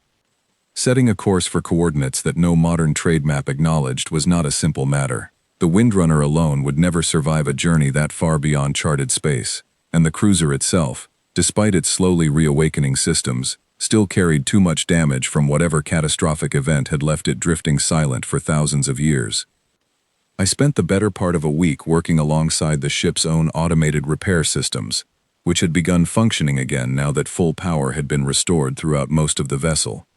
Setting a course for coordinates that no modern trade map acknowledged was not a simple matter. The Windrunner alone would never survive a journey that far beyond charted space, and the cruiser itself, despite its slowly reawakening systems, still carried too much damage from whatever catastrophic event had left it drifting silent for thousands of years. I spent the better part of a week working alongside the ship's own automated repair systems, which had begun functioning again now that full power had been restored throughout most of the vessel.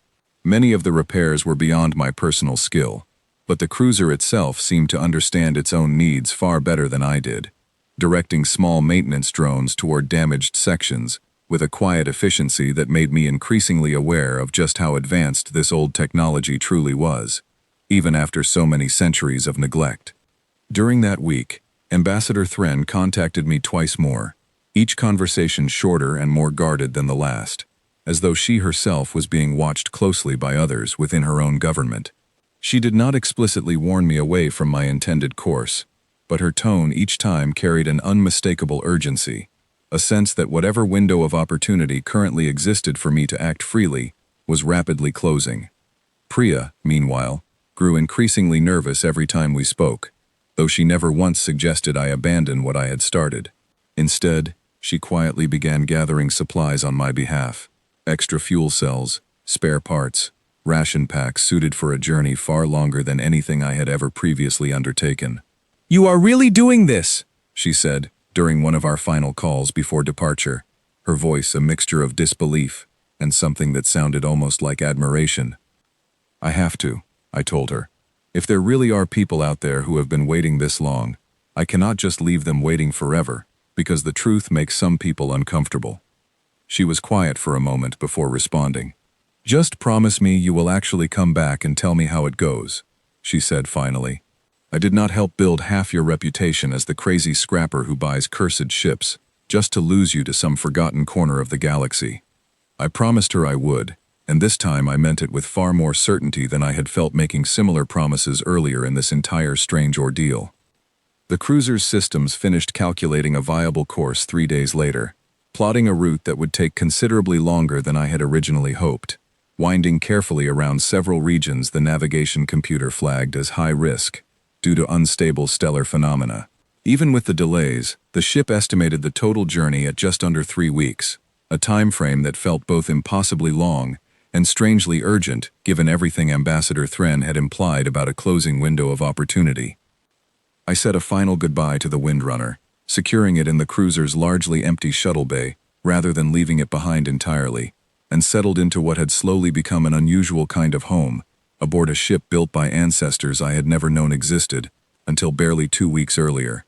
Many of the repairs were beyond my personal skill, but the cruiser itself seemed to understand its own needs far better than I did, directing small maintenance drones toward damaged sections with a quiet efficiency that made me increasingly aware of just how advanced this old technology truly was. even after so many centuries of neglect. During that week, Ambassador Thren contacted me twice more, each conversation shorter and more guarded than the last, as though she herself was being watched closely by others within her own government. She did not explicitly warn me away from my intended course, but her tone each time carried an unmistakable urgency, a sense that whatever window of opportunity currently existed for me to act freely was rapidly closing. Priya, meanwhile, grew increasingly nervous every time we spoke, though she never once suggested I abandon what I had started. Instead, she quietly began gathering supplies on my behalf: extra fuel cells, spare parts, ration packs suited for a journey far longer than anything I had ever previously undertaken. "You are really doing this," she said, during one of our final calls before departure, her voice a mixture of disbelief and something that sounded almost like admiration. "I have to," I told her. "If there really are people out there who have been waiting this long, I cannot just leave them waiting forever, because the truth makes some people uncomfortable." She was quiet for a moment before responding. "Just promise me you will actually come back and tell me how it goes," she said finally. "I did not help build half your reputation as the crazy scrapper who buys cursed ships, just to lose you to some forgotten corner of the galaxy." I promised her I would, and this time I meant it with far more certainty than I had felt making similar promises earlier in this entire strange ordeal. The cruiser's systems finished calculating a viable course 3 days later, plotting a route that would take considerably longer than I had originally hoped, winding carefully around several regions the navigation computer flagged as high risk due to unstable stellar phenomena. Even with the delays, the ship estimated the total journey at just under 3 weeks, a time frame that felt both impossibly long and strangely urgent given everything Ambassador Thren had implied about a closing window of opportunity. I said a final goodbye to the Windrunner, securing it in the cruiser's largely empty shuttle bay rather than leaving it behind entirely, and settled into what had slowly become an unusual kind of home, aboard a ship built by ancestors I had never known existed until barely 2 weeks earlier.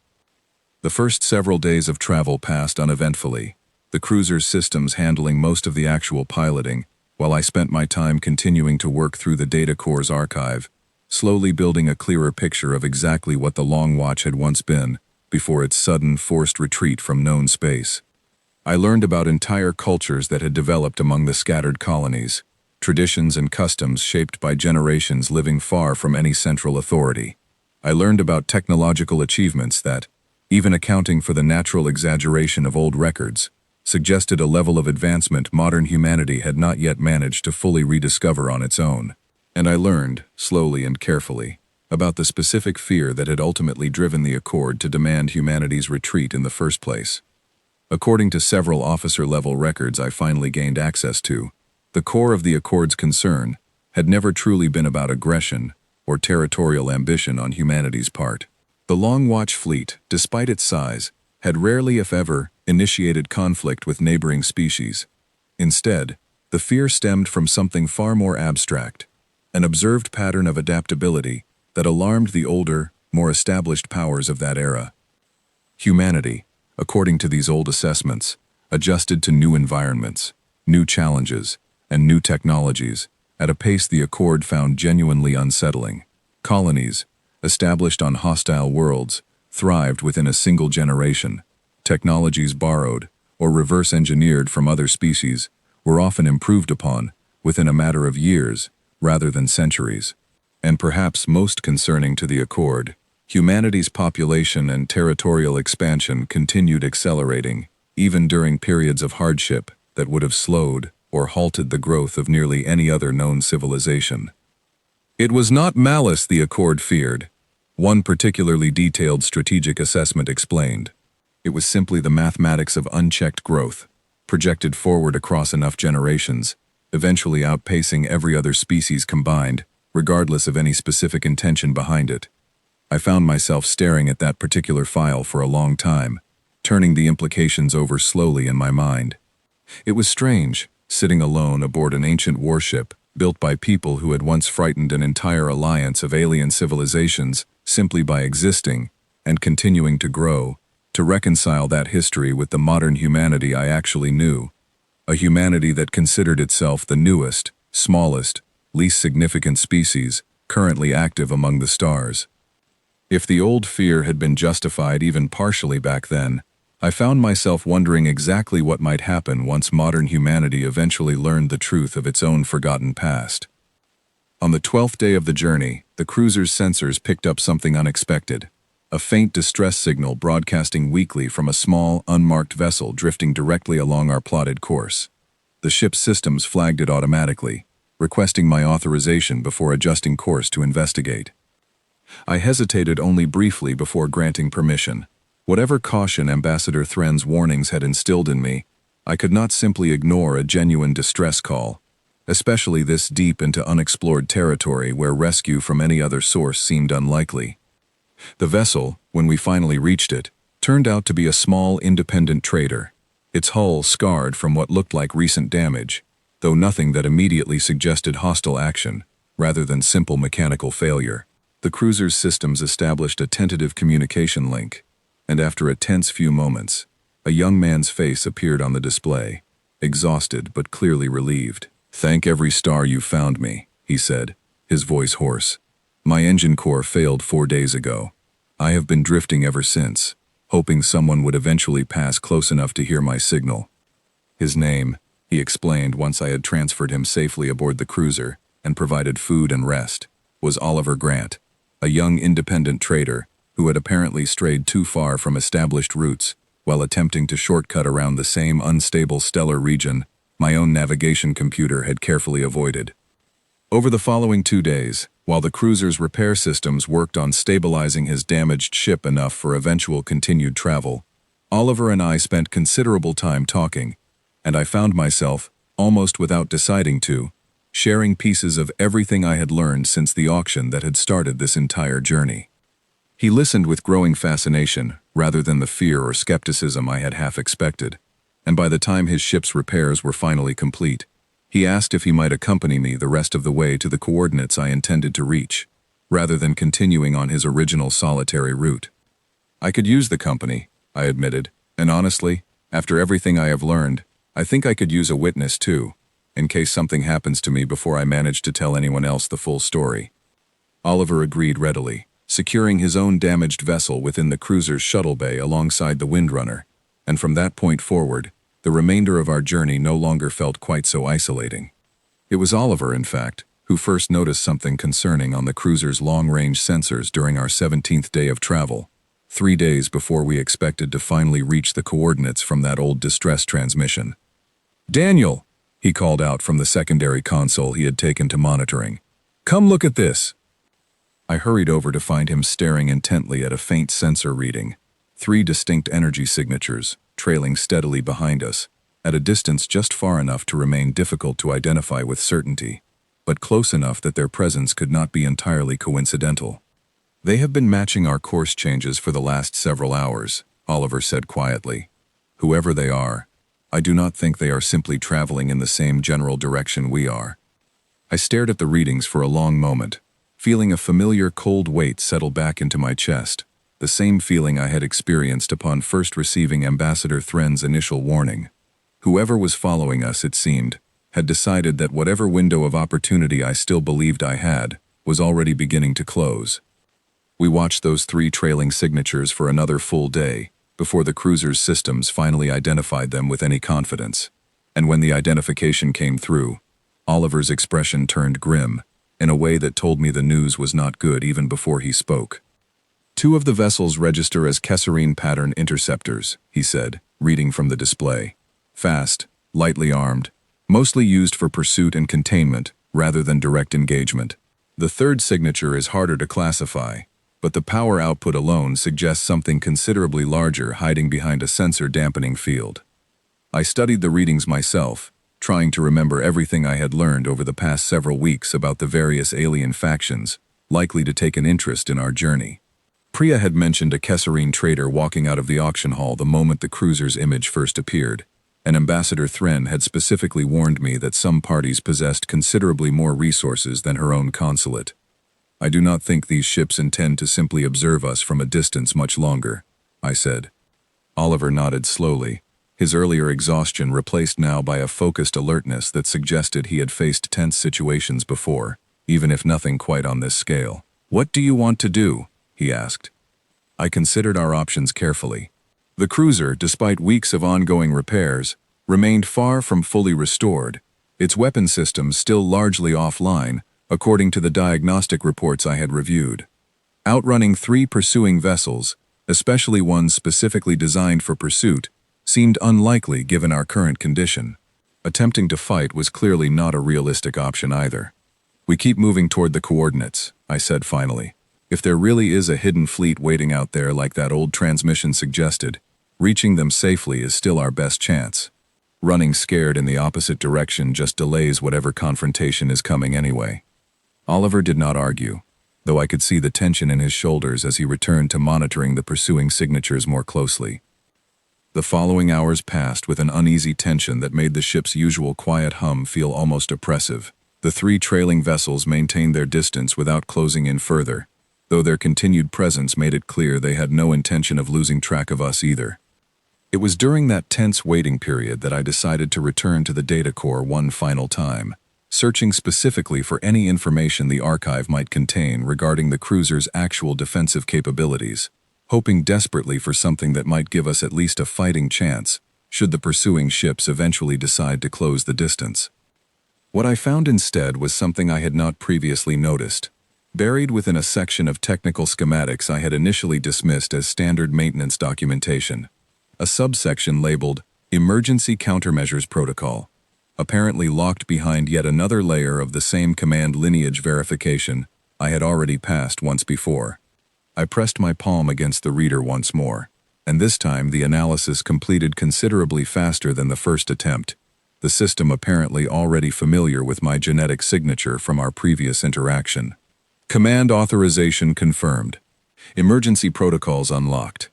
The first several days of travel passed uneventfully, the cruiser's systems handling most of the actual piloting, while I spent my time continuing to work through the data core's archive, slowly building a clearer picture of exactly what the Long Watch had once been before its sudden, forced retreat from known space. I learned about entire cultures that had developed among the scattered colonies, traditions and customs shaped by generations living far from any central authority. I learned about technological achievements that, even accounting for the natural exaggeration of old records, suggested a level of advancement modern humanity had not yet managed to fully rediscover on its own. And I learned, slowly and carefully, about the specific fear that had ultimately driven the Accord to demand humanity's retreat in the first place. According to several officer-level records I finally gained access to, the core of the Accord's concern had never truly been about aggression or territorial ambition on humanity's part. The Long Watch fleet, despite its size, had rarely, if ever, initiated conflict with neighboring species. Instead, the fear stemmed from something far more abstract, an observed pattern of adaptability that alarmed the older, more established powers of that era. Humanity, according to these old assessments, adjusted to new environments, new challenges, and new technologies at a pace the Accord found genuinely unsettling. Colonies, established on hostile worlds, thrived within a single generation. Technologies borrowed or reverse-engineered from other species were often improved upon within a matter of years rather than centuries. And perhaps most concerning to the Accord, humanity's population and territorial expansion continued accelerating, even during periods of hardship that would have slowed or halted the growth of nearly any other known civilization. It was not malice the Accord feared, one particularly detailed strategic assessment explained. It was simply the mathematics of unchecked growth, projected forward across enough generations, eventually outpacing every other species combined, regardless of any specific intention behind it. I found myself staring at that particular file for a long time, turning the implications over slowly in my mind. It was strange, sitting alone aboard an ancient warship built by people who had once frightened an entire alliance of alien civilizations simply by existing and continuing to grow, to reconcile that history with the modern humanity I actually knew, a humanity that considered itself the newest, smallest, least significant species currently active among the stars. If the old fear had been justified even partially back then, I found myself wondering exactly what might happen once modern humanity eventually learned the truth of its own forgotten past. On the 12th day of the journey, the cruiser's sensors picked up something unexpected, a faint distress signal broadcasting weakly from a small, unmarked vessel drifting directly along our plotted course. The ship's systems flagged it automatically, requesting my authorization before adjusting course to investigate. I hesitated only briefly before granting permission. Whatever caution Ambassador Thren's warnings had instilled in me, I could not simply ignore a genuine distress call, especially this deep into unexplored territory where rescue from any other source seemed unlikely. The vessel, when we finally reached it, turned out to be a small independent trader, its hull scarred from what looked like recent damage, though nothing that immediately suggested hostile action, rather than simple mechanical failure. The cruiser's systems established a tentative communication link, and after a tense few moments, a young man's face appeared on the display, exhausted but clearly relieved. "Thank every star you found me," he said, his voice hoarse. "My engine core failed 4 days ago. I have been drifting ever since, hoping someone would eventually pass close enough to hear my signal." His name, he explained once I had transferred him safely aboard the cruiser and provided food and rest, was Oliver Grant, a young independent trader who had apparently strayed too far from established routes while attempting to shortcut around the same unstable stellar region my own navigation computer had carefully avoided. Over the following 2 days, while the cruiser's repair systems worked on stabilizing his damaged ship enough for eventual continued travel, Oliver and I spent considerable time talking, and I found myself, almost without deciding to, sharing pieces of everything I had learned since the auction that had started this entire journey. He listened with growing fascination, rather than the fear or skepticism I had half expected, and by the time his ship's repairs were finally complete, he asked if he might accompany me the rest of the way to the coordinates I intended to reach, rather than continuing on his original solitary route. "I could use the company," I admitted, "and honestly, after everything I have learned, I think I could use a witness too, in case something happens to me before I manage to tell anyone else the full story." Oliver agreed readily, securing his own damaged vessel within the cruiser's shuttle bay alongside the Windrunner, and from that point forward, the remainder of our journey no longer felt quite so isolating. It was Oliver, in fact, who first noticed something concerning on the cruiser's long-range sensors during our 17th day of travel, 3 days before we expected to finally reach the coordinates from that old distress transmission. "Daniel," he called out from the secondary console he had taken to monitoring, "come look at this." I hurried over to find him staring intently at a faint sensor reading, 3 distinct energy signatures, trailing steadily behind us, at a distance just far enough to remain difficult to identify with certainty, but close enough that their presence could not be entirely coincidental. "They have been matching our course changes for the last several hours," Oliver said quietly. "Whoever they are, I do not think they are simply traveling in the same general direction we are." I stared at the readings for a long moment, feeling a familiar cold weight settle back into my chest, the same feeling I had experienced upon first receiving Ambassador Thren's initial warning. Whoever was following us, it seemed, had decided that whatever window of opportunity I still believed I had was already beginning to close. We watched those 3 trailing signatures for another full day before the cruiser's systems finally identified them with any confidence. And when the identification came through, Oliver's expression turned grim, in a way that told me the news was not good even before he spoke. "2 of the vessels register as Kesserine pattern interceptors," he said, reading from the display. "Fast, lightly armed, mostly used for pursuit and containment rather than direct engagement. The 3rd signature is harder to classify, but the power output alone suggests something considerably larger hiding behind a sensor dampening field." I studied the readings myself, trying to remember everything I had learned over the past several weeks about the various alien factions likely to take an interest in our journey. Priya had mentioned a Kesserine trader walking out of the auction hall the moment the cruiser's image first appeared, and Ambassador Thren had specifically warned me that some parties possessed considerably more resources than her own consulate. "I do not think these ships intend to simply observe us from a distance much longer," I said. Oliver nodded slowly, his earlier exhaustion replaced now by a focused alertness that suggested he had faced tense situations before, even if nothing quite on this scale. "What do you want to do?" he asked. I considered our options carefully. The cruiser, despite weeks of ongoing repairs, remained far from fully restored, its weapon systems still largely offline, according to the diagnostic reports I had reviewed. Outrunning 3 pursuing vessels, especially ones specifically designed for pursuit, seemed unlikely given our current condition. Attempting to fight was clearly not a realistic option either. "We keep moving toward the coordinates," I said finally. "If there really is a hidden fleet waiting out there like that old transmission suggested, reaching them safely is still our best chance. Running scared in the opposite direction just delays whatever confrontation is coming anyway." Oliver did not argue, though I could see the tension in his shoulders as he returned to monitoring the pursuing signatures more closely. The following hours passed with an uneasy tension that made the ship's usual quiet hum feel almost oppressive. The 3 trailing vessels maintained their distance without closing in further, though their continued presence made it clear they had no intention of losing track of us either. It was during that tense waiting period that I decided to return to the data core one final time, searching specifically for any information the archive might contain regarding the cruiser's actual defensive capabilities, hoping desperately for something that might give us at least a fighting chance, should the pursuing ships eventually decide to close the distance. What I found instead was something I had not previously noticed. Buried within a section of technical schematics I had initially dismissed as standard maintenance documentation, a subsection labeled Emergency Countermeasures Protocol, apparently locked behind yet another layer of the same command lineage verification I had already passed once before. I pressed my palm against the reader once more, and this time the analysis completed considerably faster than the first attempt, the system apparently already familiar with my genetic signature from our previous interaction. Command authorization confirmed. Emergency protocols unlocked.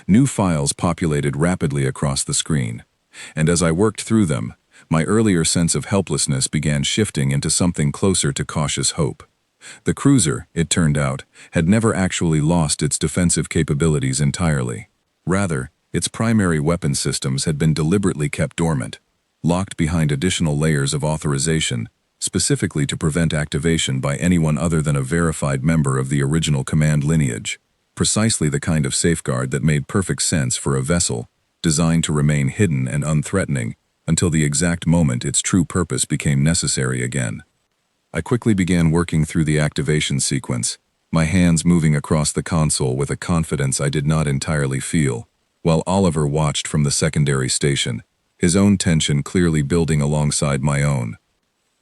New files populated rapidly across the screen, and as I worked through them, my earlier sense of helplessness began shifting into something closer to cautious hope. The cruiser, it turned out, had never actually lost its defensive capabilities entirely. Rather, its primary weapon systems had been deliberately kept dormant, locked behind additional layers of authorization, specifically to prevent activation by anyone other than a verified member of the original command lineage. Precisely the kind of safeguard that made perfect sense for a vessel designed to remain hidden and unthreatening until the exact moment its true purpose became necessary again. I quickly began working through the activation sequence, my hands moving across the console with a confidence I did not entirely feel, while Oliver watched from the secondary station, his own tension clearly building alongside my own.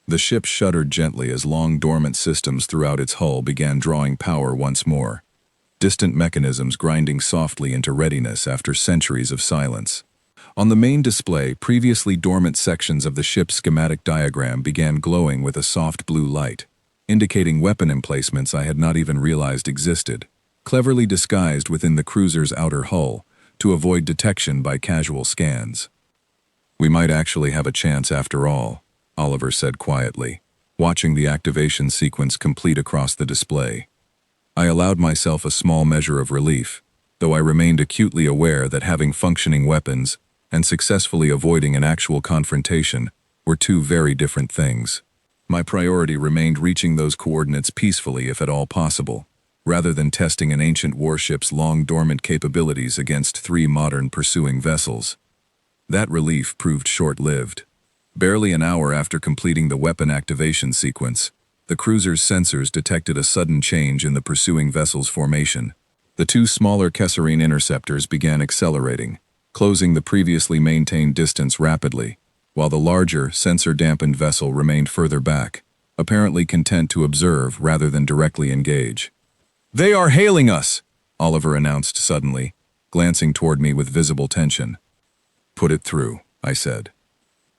The ship shuddered gently as long dormant systems throughout its hull began drawing power once more, distant mechanisms grinding softly into readiness after centuries of silence. On the main display, previously dormant sections of the ship's schematic diagram began glowing with a soft blue light, indicating weapon emplacements I had not even realized existed, cleverly disguised within the cruiser's outer hull to avoid detection by casual scans. "We might actually have a chance after all," Oliver said quietly, watching the activation sequence complete across the display. I allowed myself a small measure of relief, though I remained acutely aware that having functioning weapons and successfully avoiding an actual confrontation were 2 very different things. My priority remained reaching those coordinates peacefully if at all possible, rather than testing an ancient warship's long-dormant capabilities against 3 modern pursuing vessels. That relief proved short-lived. Barely an hour after completing the weapon activation sequence, the cruiser's sensors detected a sudden change in the pursuing vessel's formation. The 2 smaller Kesserine interceptors began accelerating, closing the previously maintained distance rapidly, while the larger, sensor-dampened vessel remained further back, apparently content to observe rather than directly engage. "They are hailing us!" Oliver announced suddenly, glancing toward me with visible tension. "Put it through," I said.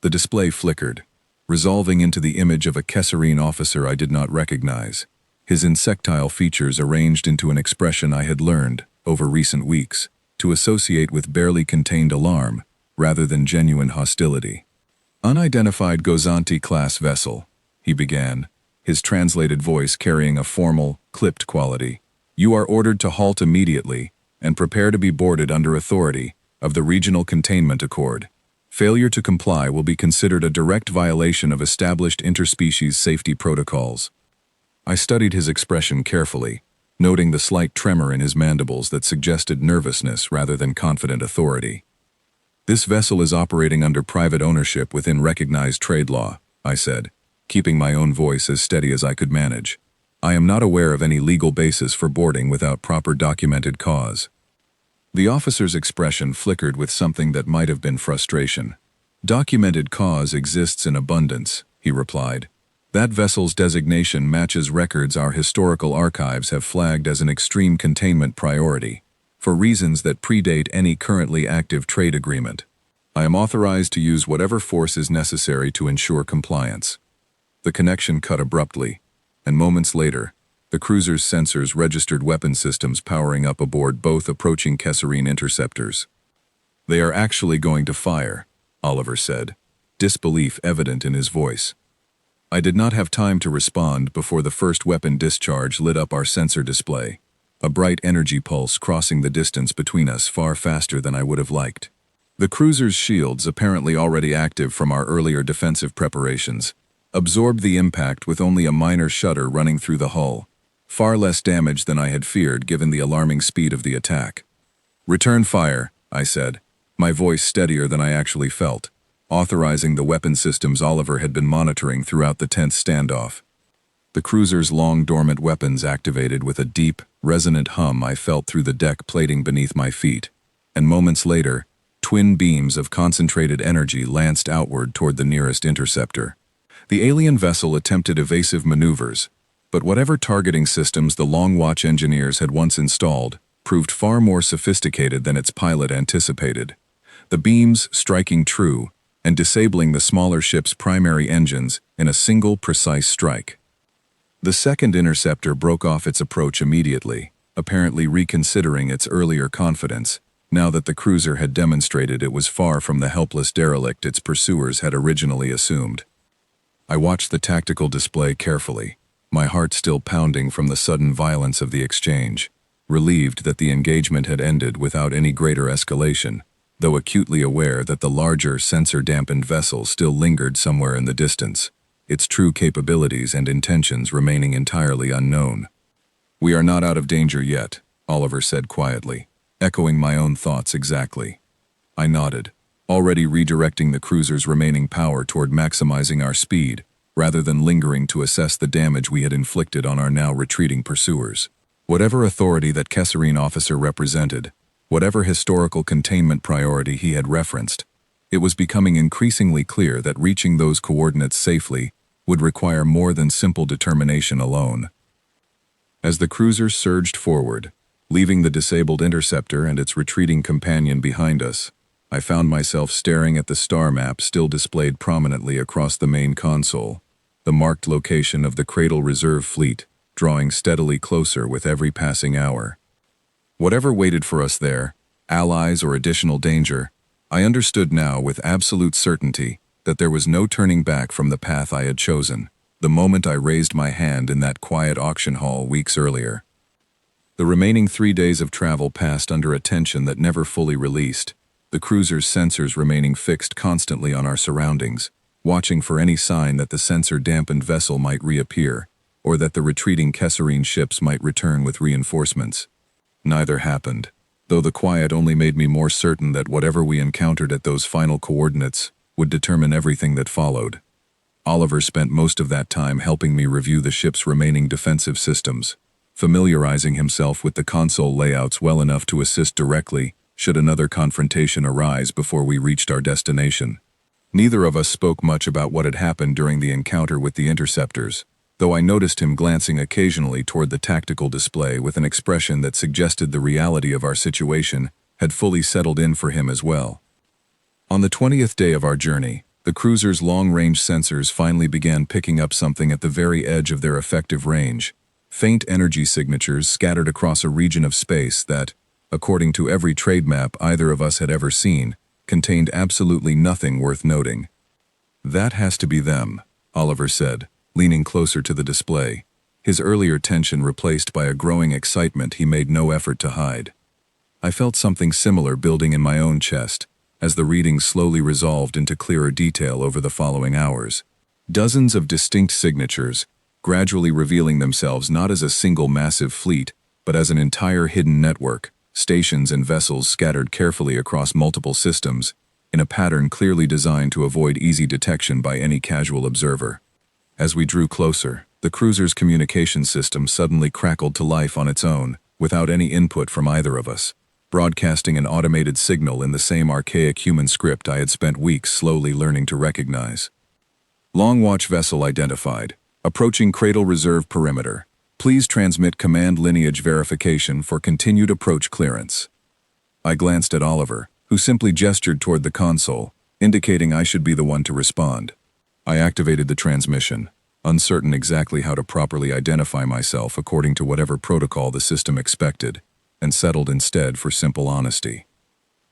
The display flickered, resolving into the image of a Kesserine officer I did not recognize, his insectile features arranged into an expression I had learned, over recent weeks, to associate with barely contained alarm rather than genuine hostility. "Unidentified Gozanti-class vessel," he began, his translated voice carrying a formal, clipped quality. "You are ordered to halt immediately and prepare to be boarded under authority of the Regional Containment Accord. Failure to comply will be considered a direct violation of established interspecies safety protocols." I studied his expression carefully, noting the slight tremor in his mandibles that suggested nervousness rather than confident authority. "This vessel is operating under private ownership within recognized trade law," I said, keeping my own voice as steady as I could manage. "I am not aware of any legal basis for boarding without proper documented cause." The officer's expression flickered with something that might have been frustration. "Documented cause exists in abundance," he replied. "That vessel's designation matches records our historical archives have flagged as an extreme containment priority, for reasons that predate any currently active trade agreement. I am authorized to use whatever force is necessary to ensure compliance." The connection cut abruptly, and moments later, the cruiser's sensors registered weapon systems powering up aboard both approaching Kesserine interceptors. "They are actually going to fire," Oliver said, disbelief evident in his voice. I did not have time to respond before the first weapon discharge lit up our sensor display, a bright energy pulse crossing the distance between us far faster than I would have liked. The cruiser's shields, apparently already active from our earlier defensive preparations, absorbed the impact with only a minor shudder running through the hull, far less damage than I had feared given the alarming speed of the attack. "Return fire," I said, my voice steadier than I actually felt, authorizing the weapon systems Oliver had been monitoring throughout the tense standoff. The cruiser's long dormant weapons activated with a deep, resonant hum I felt through the deck plating beneath my feet, and moments later, twin beams of concentrated energy lanced outward toward the nearest interceptor. The alien vessel attempted evasive maneuvers, but whatever targeting systems the Long Watch engineers had once installed proved far more sophisticated than its pilot anticipated, the beams striking true and disabling the smaller ship's primary engines in a single precise strike. The second interceptor broke off its approach immediately, apparently reconsidering its earlier confidence, now that the cruiser had demonstrated it was far from the helpless derelict its pursuers had originally assumed. I watched the tactical display carefully, my heart still pounding from the sudden violence of the exchange, relieved that the engagement had ended without any greater escalation, though acutely aware that the larger, sensor-dampened vessel still lingered somewhere in the distance, its true capabilities and intentions remaining entirely unknown. "We are not out of danger yet," Oliver said quietly, echoing my own thoughts exactly. I nodded, already redirecting the cruiser's remaining power toward maximizing our speed, rather than lingering to assess the damage we had inflicted on our now retreating pursuers. Whatever authority that Kesserine officer represented, whatever historical containment priority he had referenced, it was becoming increasingly clear that reaching those coordinates safely would require more than simple determination alone. As the cruiser surged forward, leaving the disabled interceptor and its retreating companion behind us, I found myself staring at the star map still displayed prominently across the main console, the marked location of the Cradle Reserve Fleet, drawing steadily closer with every passing hour. Whatever waited for us there, allies or additional danger, I understood now with absolute certainty that there was no turning back from the path I had chosen, the moment I raised my hand in that quiet auction hall weeks earlier. The remaining 3 days of travel passed under a tension that never fully released, the cruiser's sensors remaining fixed constantly on our surroundings, watching for any sign that the sensor-dampened vessel might reappear, or that the retreating Kesserine ships might return with reinforcements. Neither happened, though the quiet only made me more certain that whatever we encountered at those final coordinates would determine everything that followed. Oliver spent most of that time helping me review the ship's remaining defensive systems, familiarizing himself with the console layouts well enough to assist directly should another confrontation arise before we reached our destination. Neither of us spoke much about what had happened during the encounter with the interceptors, though I noticed him glancing occasionally toward the tactical display with an expression that suggested the reality of our situation had fully settled in for him as well. On the 20th day of our journey, the cruiser's long-range sensors finally began picking up something at the very edge of their effective range, faint energy signatures scattered across a region of space that, according to every trade map either of us had ever seen, contained absolutely nothing worth noting. "That has to be them," Oliver said, leaning closer to the display, his earlier tension replaced by a growing excitement he made no effort to hide. I felt something similar building in my own chest, as the readings slowly resolved into clearer detail over the following hours. Dozens of distinct signatures, gradually revealing themselves not as a single massive fleet, but as an entire hidden network, stations and vessels scattered carefully across multiple systems, in a pattern clearly designed to avoid easy detection by any casual observer. As we drew closer, the cruiser's communication system suddenly crackled to life on its own, without any input from either of us, broadcasting an automated signal in the same archaic human script I had spent weeks slowly learning to recognize. Long watch vessel identified. Approaching Cradle Reserve perimeter. Please transmit command lineage verification for continued approach clearance. I glanced at Oliver, who simply gestured toward the console, indicating I should be the one to respond. I activated the transmission, uncertain exactly how to properly identify myself according to whatever protocol the system expected, and settled instead for simple honesty.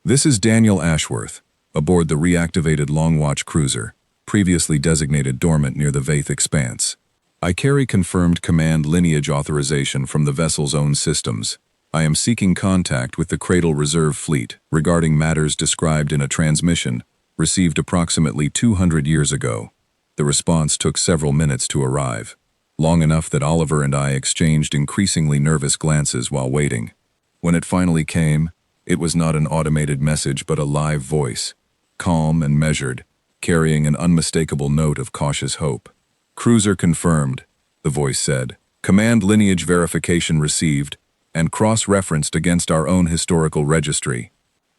This is Daniel Ashworth, aboard the reactivated Long Watch cruiser, previously designated dormant near the Vaith Expanse. I carry confirmed command lineage authorization from the vessel's own systems. I am seeking contact with the Cradle Reserve Fleet regarding matters described in a transmission received approximately 200 years ago. The response took several minutes to arrive, long enough that Oliver and I exchanged increasingly nervous glances while waiting. When it finally came, it was not an automated message but a live voice, calm and measured, carrying an unmistakable note of cautious hope. Cruiser confirmed, the voice said. Command lineage verification received, and cross-referenced against our own historical registry.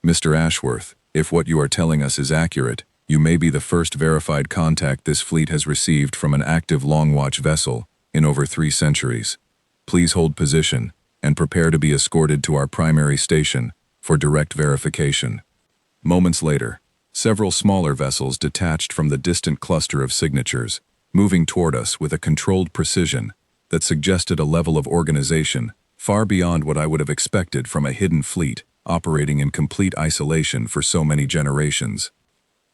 Mr. Ashworth, if what you are telling us is accurate, you may be the first verified contact this fleet has received from an active Long Watch vessel in over 3 centuries. Please hold position and prepare to be escorted to our primary station for direct verification. Moments later, several smaller vessels detached from the distant cluster of signatures, moving toward us with a controlled precision that suggested a level of organization far beyond what I would have expected from a hidden fleet operating in complete isolation for so many generations.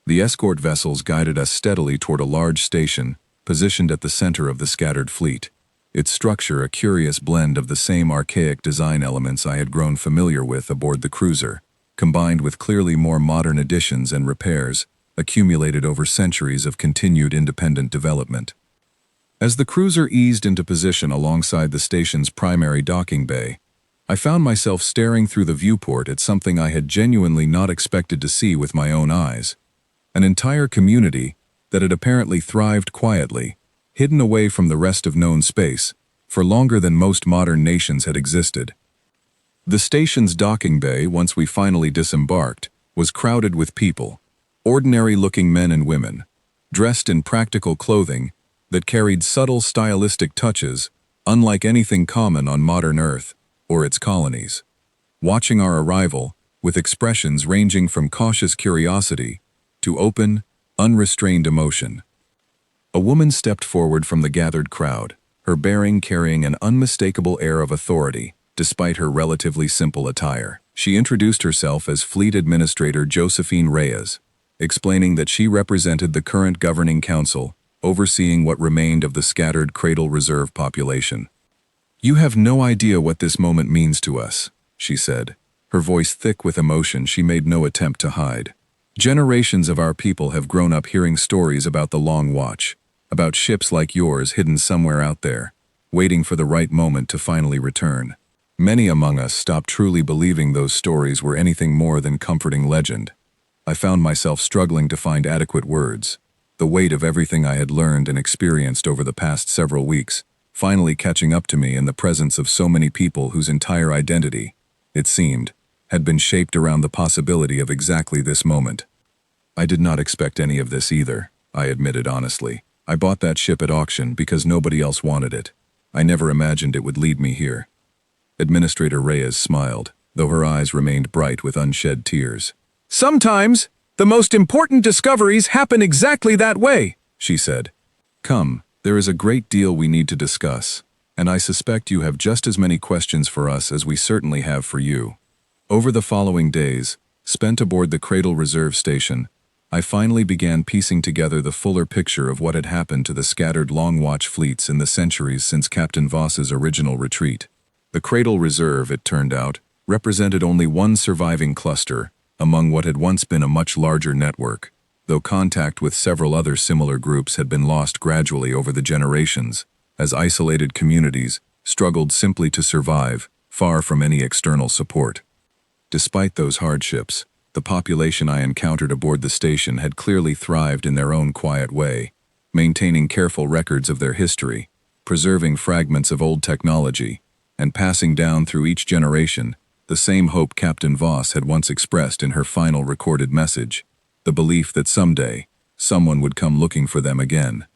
The escort vessels guided us steadily toward a large station positioned at the center of the scattered fleet, its structure a curious blend of the same archaic design elements I had grown familiar with aboard the cruiser, combined with clearly more modern additions and repairs accumulated over centuries of continued independent development. As the cruiser eased into position alongside the station's primary docking bay, I found myself staring through the viewport at something I had genuinely not expected to see with my own eyes. An entire community that had apparently thrived quietly, hidden away from the rest of known space, for longer than most modern nations had existed. The station's docking bay, once we finally disembarked, was crowded with people, ordinary-looking men and women, dressed in practical clothing that carried subtle stylistic touches unlike anything common on modern Earth or its colonies. Watching our arrival, with expressions ranging from cautious curiosity to open, unrestrained emotion. A woman stepped forward from the gathered crowd, her bearing carrying an unmistakable air of authority, despite her relatively simple attire. She introduced herself as Fleet Administrator Josephine Reyes, explaining that she represented the current governing council, overseeing what remained of the scattered Cradle Reserve population. "You have no idea what this moment means to us," she said, her voice thick with emotion she made no attempt to hide. "Generations of our people have grown up hearing stories about the Long Watch, about ships like yours hidden somewhere out there, waiting for the right moment to finally return. Many among us stopped truly believing those stories were anything more than comforting legend. I found myself struggling to find adequate words, the weight of everything I had learned and experienced over the past several weeks, finally catching up to me in the presence of so many people whose entire identity, it seemed, had been shaped around the possibility of exactly this moment. I did not expect any of this either, I admitted honestly. I bought that ship at auction because nobody else wanted it. I never imagined it would lead me here." Administrator Reyes smiled, though her eyes remained bright with unshed tears. "Sometimes, the most important discoveries happen exactly that way," she said. "Come, there is a great deal we need to discuss, and I suspect you have just as many questions for us as we certainly have for you." Over the following days, spent aboard the Cradle Reserve Station, I finally began piecing together the fuller picture of what had happened to the scattered Long Watch fleets in the centuries since Captain Voss's original retreat. The Cradle Reserve, it turned out, represented only one surviving cluster among what had once been a much larger network, though contact with several other similar groups had been lost gradually over the generations, as isolated communities struggled simply to survive, far from any external support. Despite those hardships, the population I encountered aboard the station had clearly thrived in their own quiet way, maintaining careful records of their history, preserving fragments of old technology, and passing down through each generation the same hope Captain Voss had once expressed in her final recorded message, the belief that someday, someone would come looking for them again.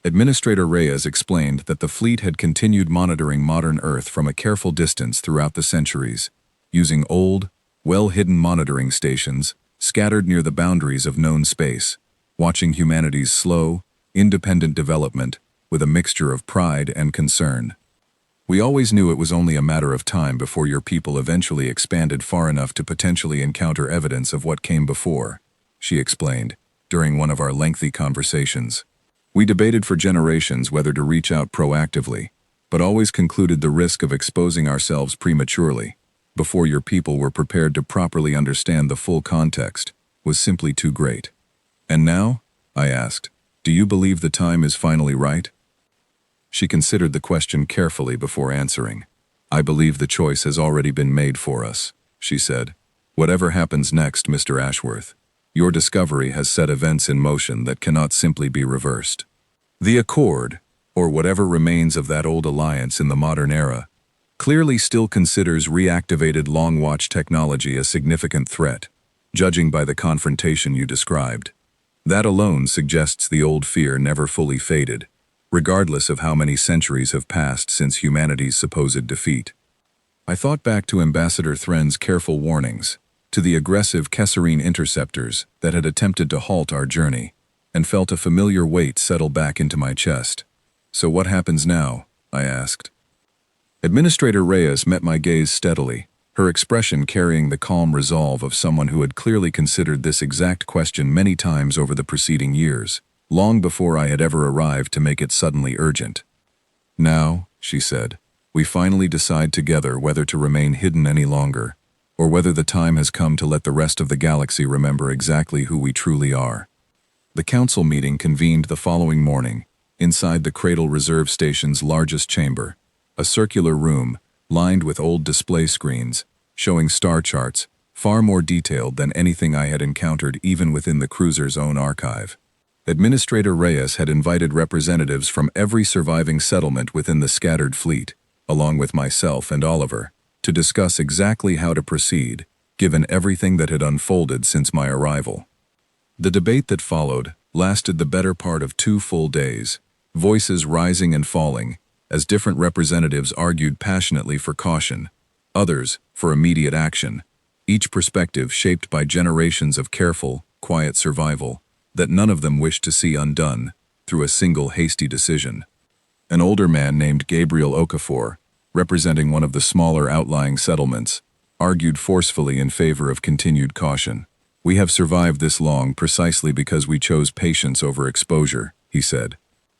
Administrator Reyes explained that the fleet had continued monitoring modern Earth from a careful distance throughout the centuries, using old, well-hidden monitoring stations scattered near the boundaries of known space, watching humanity's slow, independent development with a mixture of pride and concern. "We always knew it was only a matter of time before your people eventually expanded far enough to potentially encounter evidence of what came before," she explained, during one of our lengthy conversations. "We debated for generations whether to reach out proactively, but always concluded the risk of exposing ourselves prematurely, before your people were prepared to properly understand the full context, was simply too great. And now?" I asked. "Do you believe the time is finally right?" She considered the question carefully before answering. "I believe the choice has already been made for us," she said. "Whatever happens next, Mr. Ashworth, your discovery has set events in motion that cannot simply be reversed. The Accord, or whatever remains of that old alliance in the modern era, clearly still considers reactivated long-watch technology a significant threat, judging by the confrontation you described. That alone suggests the old fear never fully faded, regardless of how many centuries have passed since humanity's supposed defeat." I thought back to Ambassador Thren's careful warnings, to the aggressive Kesserine interceptors that had attempted to halt our journey, and felt a familiar weight settle back into my chest. "So what happens now?" I asked. Administrator Reyes met my gaze steadily, her expression carrying the calm resolve of someone who had clearly considered this exact question many times over the preceding years, long before I had ever arrived to make it suddenly urgent. "Now," she said, "we finally decide together whether to remain hidden any longer, or whether the time has come to let the rest of the galaxy remember exactly who we truly are." The council meeting convened the following morning, inside the Cradle Reserve Station's largest chamber, a circular room lined with old display screens, showing star charts far more detailed than anything I had encountered even within the cruiser's own archive. Administrator Reyes had invited representatives from every surviving settlement within the scattered fleet, along with myself and Oliver, to discuss exactly how to proceed, given everything that had unfolded since my arrival. The debate that followed lasted the better part of 2 full days, voices rising and falling, as different representatives argued passionately for caution, others for immediate action, each perspective shaped by generations of careful, quiet survival that none of them wished to see undone through a single hasty decision. An older man named Gabriel Okafor, representing one of the smaller outlying settlements, argued forcefully in favor of continued caution. "We have survived this long precisely because we chose patience over exposure," he said.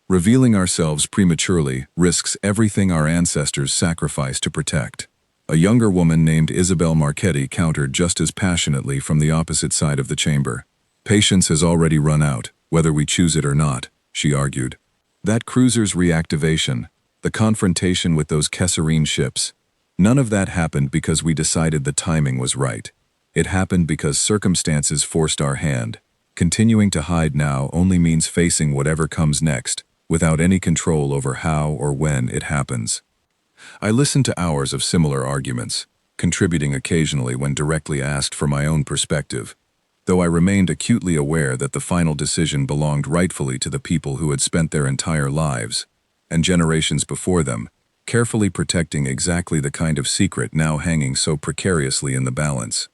"Revealing ourselves prematurely risks everything our ancestors sacrificed to protect." A younger woman named Isabel Marchetti countered just as passionately from the opposite side of the chamber. "Patience has already run out, whether we choose it or not," she argued. "That cruiser's reactivation, the confrontation with those Kesserine ships, none of that happened because we decided the timing was right. It happened because circumstances forced our hand. Continuing to hide now only means facing whatever comes next, without any control over how or when it happens." I listened to hours of similar arguments, contributing occasionally when directly asked for my own perspective, though I remained acutely aware that the final decision belonged rightfully to the people who had spent their entire lives, and generations before them, carefully protecting exactly the kind of secret now hanging so precariously in the balance.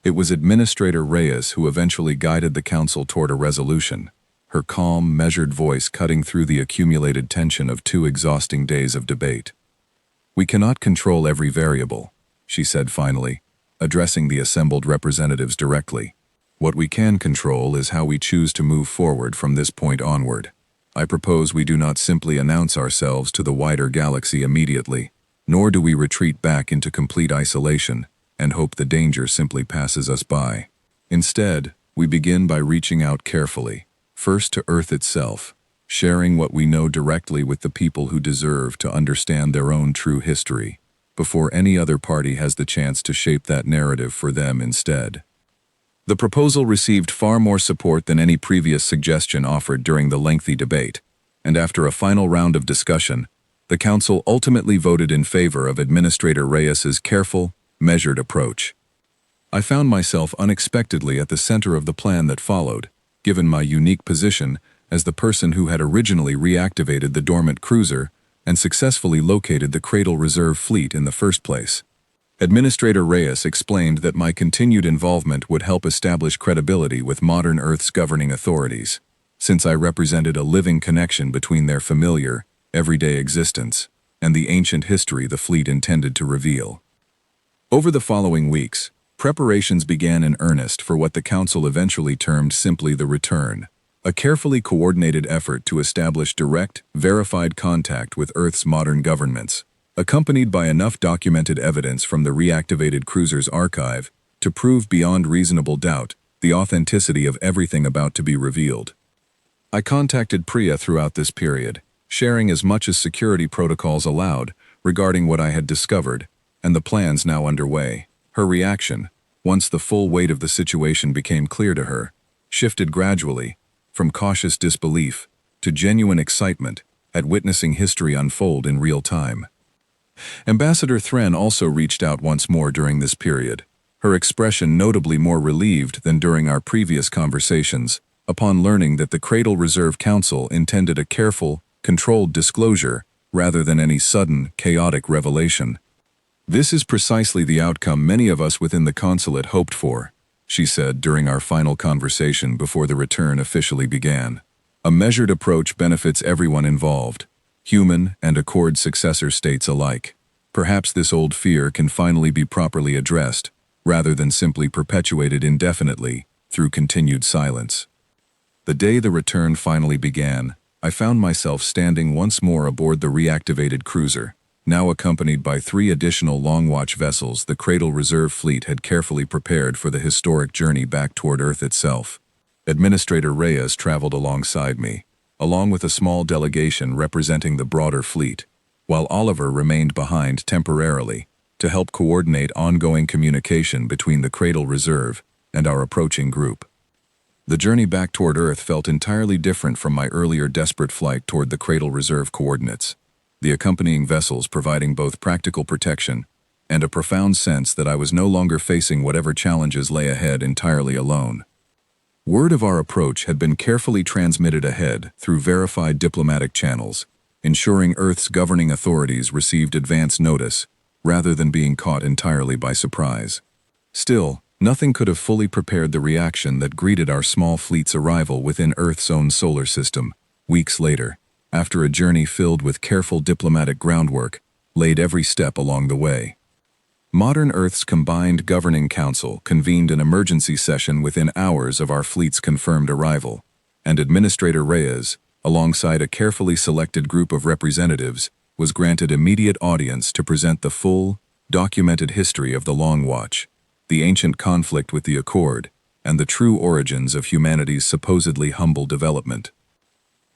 It was Administrator Reyes who eventually guided the council toward a resolution, her calm, measured voice cutting through the accumulated tension of 2 exhausting days of debate. "We cannot control every variable," she said finally, addressing the assembled representatives directly. "What we can control is how we choose to move forward from this point onward. I propose we do not simply announce ourselves to the wider galaxy immediately, nor do we retreat back into complete isolation and hope the danger simply passes us by. Instead, we begin by reaching out carefully, first to Earth itself, sharing what we know directly with the people who deserve to understand their own true history, before any other party has the chance to shape that narrative for them instead. The proposal received far more support than any previous suggestion offered during the lengthy debate, and after a final round of discussion, the Council ultimately voted in favor of Administrator Reyes's careful, measured approach. I found myself unexpectedly at the center of the plan that followed, given my unique position as the person who had originally reactivated the dormant cruiser and successfully located the Cradle Reserve fleet in the first place. Administrator Reyes explained that my continued involvement would help establish credibility with modern Earth's governing authorities, since I represented a living connection between their familiar, everyday existence and the ancient history the fleet intended to reveal. Over the following weeks, preparations began in earnest for what the Council eventually termed simply the Return, a carefully coordinated effort to establish direct, verified contact with Earth's modern governments, accompanied by enough documented evidence from the reactivated cruiser's archive to prove beyond reasonable doubt the authenticity of everything about to be revealed. I contacted Priya throughout this period, sharing as much as security protocols allowed regarding what I had discovered and the plans now underway. Her reaction, once the full weight of the situation became clear to her, shifted gradually from cautious disbelief to genuine excitement at witnessing history unfold in real time. Ambassador Thren also reached out once more during this period, her expression notably more relieved than during our previous conversations, upon learning that the Cradle Reserve Council intended a careful, controlled disclosure rather than any sudden, chaotic revelation. "This is precisely the outcome many of us within the consulate hoped for," she said during our final conversation before the return officially began. "A measured approach benefits everyone involved, human and Accord successor states alike. Perhaps this old fear can finally be properly addressed, rather than simply perpetuated indefinitely through continued silence." The day the return finally began, I found myself standing once more aboard the reactivated cruiser. Now accompanied by 3 additional long-watch vessels the Cradle Reserve fleet had carefully prepared for the historic journey back toward Earth itself. Administrator Reyes traveled alongside me, along with a small delegation representing the broader fleet, while Oliver remained behind temporarily to help coordinate ongoing communication between the Cradle Reserve and our approaching group. The journey back toward Earth felt entirely different from my earlier desperate flight toward the Cradle Reserve coordinates, the accompanying vessels providing both practical protection and a profound sense that I was no longer facing whatever challenges lay ahead entirely alone. Word of our approach had been carefully transmitted ahead through verified diplomatic channels, ensuring Earth's governing authorities received advance notice rather than being caught entirely by surprise. Still, nothing could have fully prepared the reaction that greeted our small fleet's arrival within Earth's own solar system, weeks later, after a journey filled with careful diplomatic groundwork laid every step along the way. Modern Earth's combined governing council convened an emergency session within hours of our fleet's confirmed arrival, and Administrator Reyes, alongside a carefully selected group of representatives, was granted immediate audience to present the full, documented history of the Long Watch, the ancient conflict with the Accord, and the true origins of humanity's supposedly humble development.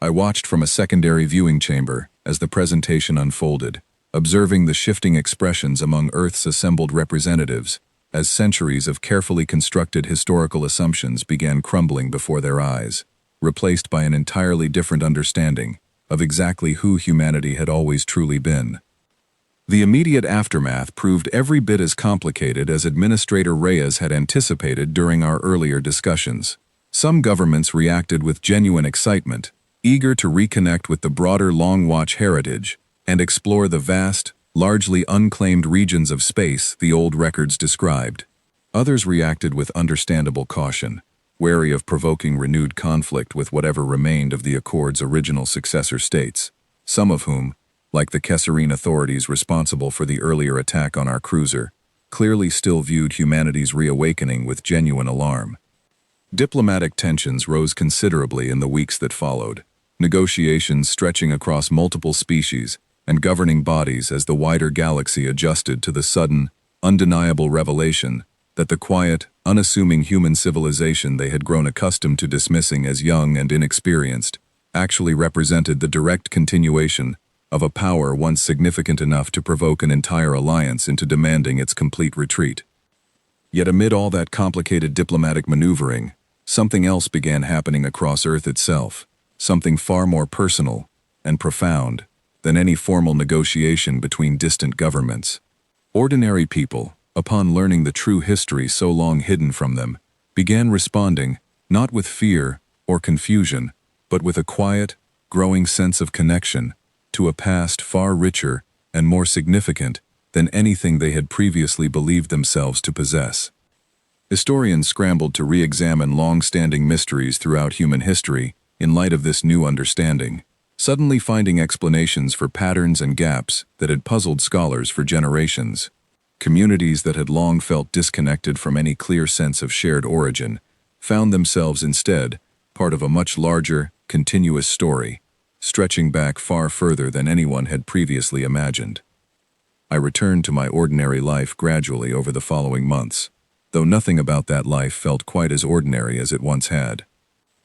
I watched from a secondary viewing chamber as the presentation unfolded, observing the shifting expressions among Earth's assembled representatives as centuries of carefully constructed historical assumptions began crumbling before their eyes, replaced by an entirely different understanding of exactly who humanity had always truly been. The immediate aftermath proved every bit as complicated as Administrator Reyes had anticipated during our earlier discussions. Some governments reacted with genuine excitement, eager to reconnect with the broader Long Watch heritage and explore the vast, largely unclaimed regions of space the old records described. Others reacted with understandable caution, wary of provoking renewed conflict with whatever remained of the Accord's original successor states, some of whom, like the Kesserine authorities responsible for the earlier attack on our cruiser, clearly still viewed humanity's reawakening with genuine alarm. Diplomatic tensions rose considerably in the weeks that followed, negotiations stretching across multiple species and governing bodies as the wider galaxy adjusted to the sudden, undeniable revelation that the quiet, unassuming human civilization they had grown accustomed to dismissing as young and inexperienced actually represented the direct continuation of a power once significant enough to provoke an entire alliance into demanding its complete retreat. Yet amid all that complicated diplomatic maneuvering, something else began happening across Earth itself, something far more personal and profound than any formal negotiation between distant governments. Ordinary people, upon learning the true history so long hidden from them, began responding, not with fear or confusion, but with a quiet, growing sense of connection to a past far richer and more significant than anything they had previously believed themselves to possess. Historians scrambled to re-examine long-standing mysteries throughout human history in light of this new understanding, suddenly finding explanations for patterns and gaps that had puzzled scholars for generations. Communities that had long felt disconnected from any clear sense of shared origin found themselves instead part of a much larger, continuous story, stretching back far further than anyone had previously imagined. I returned to my ordinary life gradually over the following months, though nothing about that life felt quite as ordinary as it once had.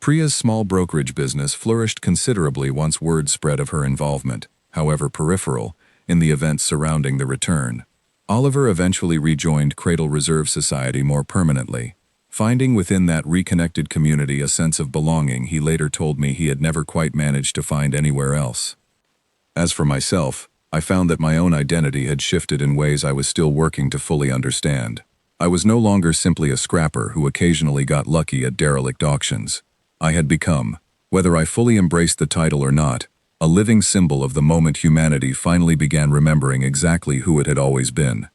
Priya's small brokerage business flourished considerably once word spread of her involvement, however peripheral, in the events surrounding the return. Oliver eventually rejoined Cradle Reserve Society more permanently, finding within that reconnected community a sense of belonging he later told me he had never quite managed to find anywhere else. As for myself, I found that my own identity had shifted in ways I was still working to fully understand. I was no longer simply a scrapper who occasionally got lucky at derelict auctions. I had become, whether I fully embraced the title or not, a living symbol of the moment humanity finally began remembering exactly who it had always been.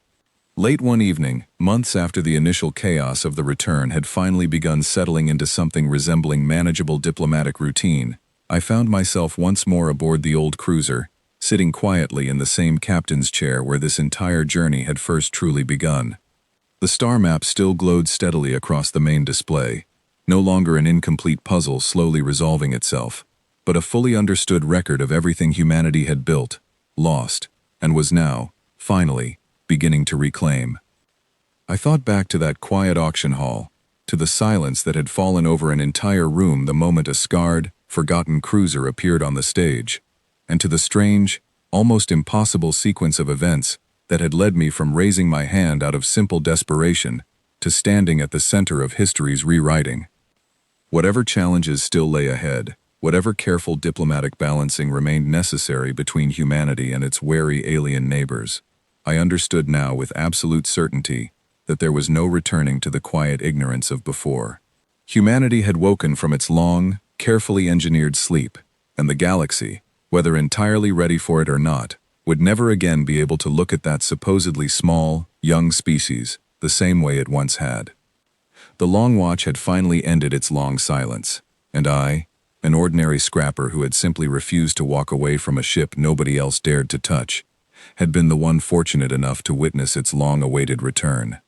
Late one evening, months after the initial chaos of the return had finally begun settling into something resembling manageable diplomatic routine, I found myself once more aboard the old cruiser, sitting quietly in the same captain's chair where this entire journey had first truly begun. The star map still glowed steadily across the main display, no longer an incomplete puzzle slowly resolving itself, but a fully understood record of everything humanity had built, lost, and was now, finally, beginning to reclaim. I thought back to that quiet auction hall, to the silence that had fallen over an entire room the moment a scarred, forgotten cruiser appeared on the stage, and to the strange, almost impossible sequence of events that had led me from raising my hand out of simple desperation to standing at the center of history's rewriting. Whatever challenges still lay ahead, whatever careful diplomatic balancing remained necessary between humanity and its wary alien neighbors, I understood now with absolute certainty that there was no returning to the quiet ignorance of before. Humanity had woken from its long, carefully engineered sleep, and the galaxy, whether entirely ready for it or not, would never again be able to look at that supposedly small, young species the same way it once had. The long watch had finally ended its long silence, and I, an ordinary scrapper who had simply refused to walk away from a ship nobody else dared to touch, had been the one fortunate enough to witness its long-awaited return.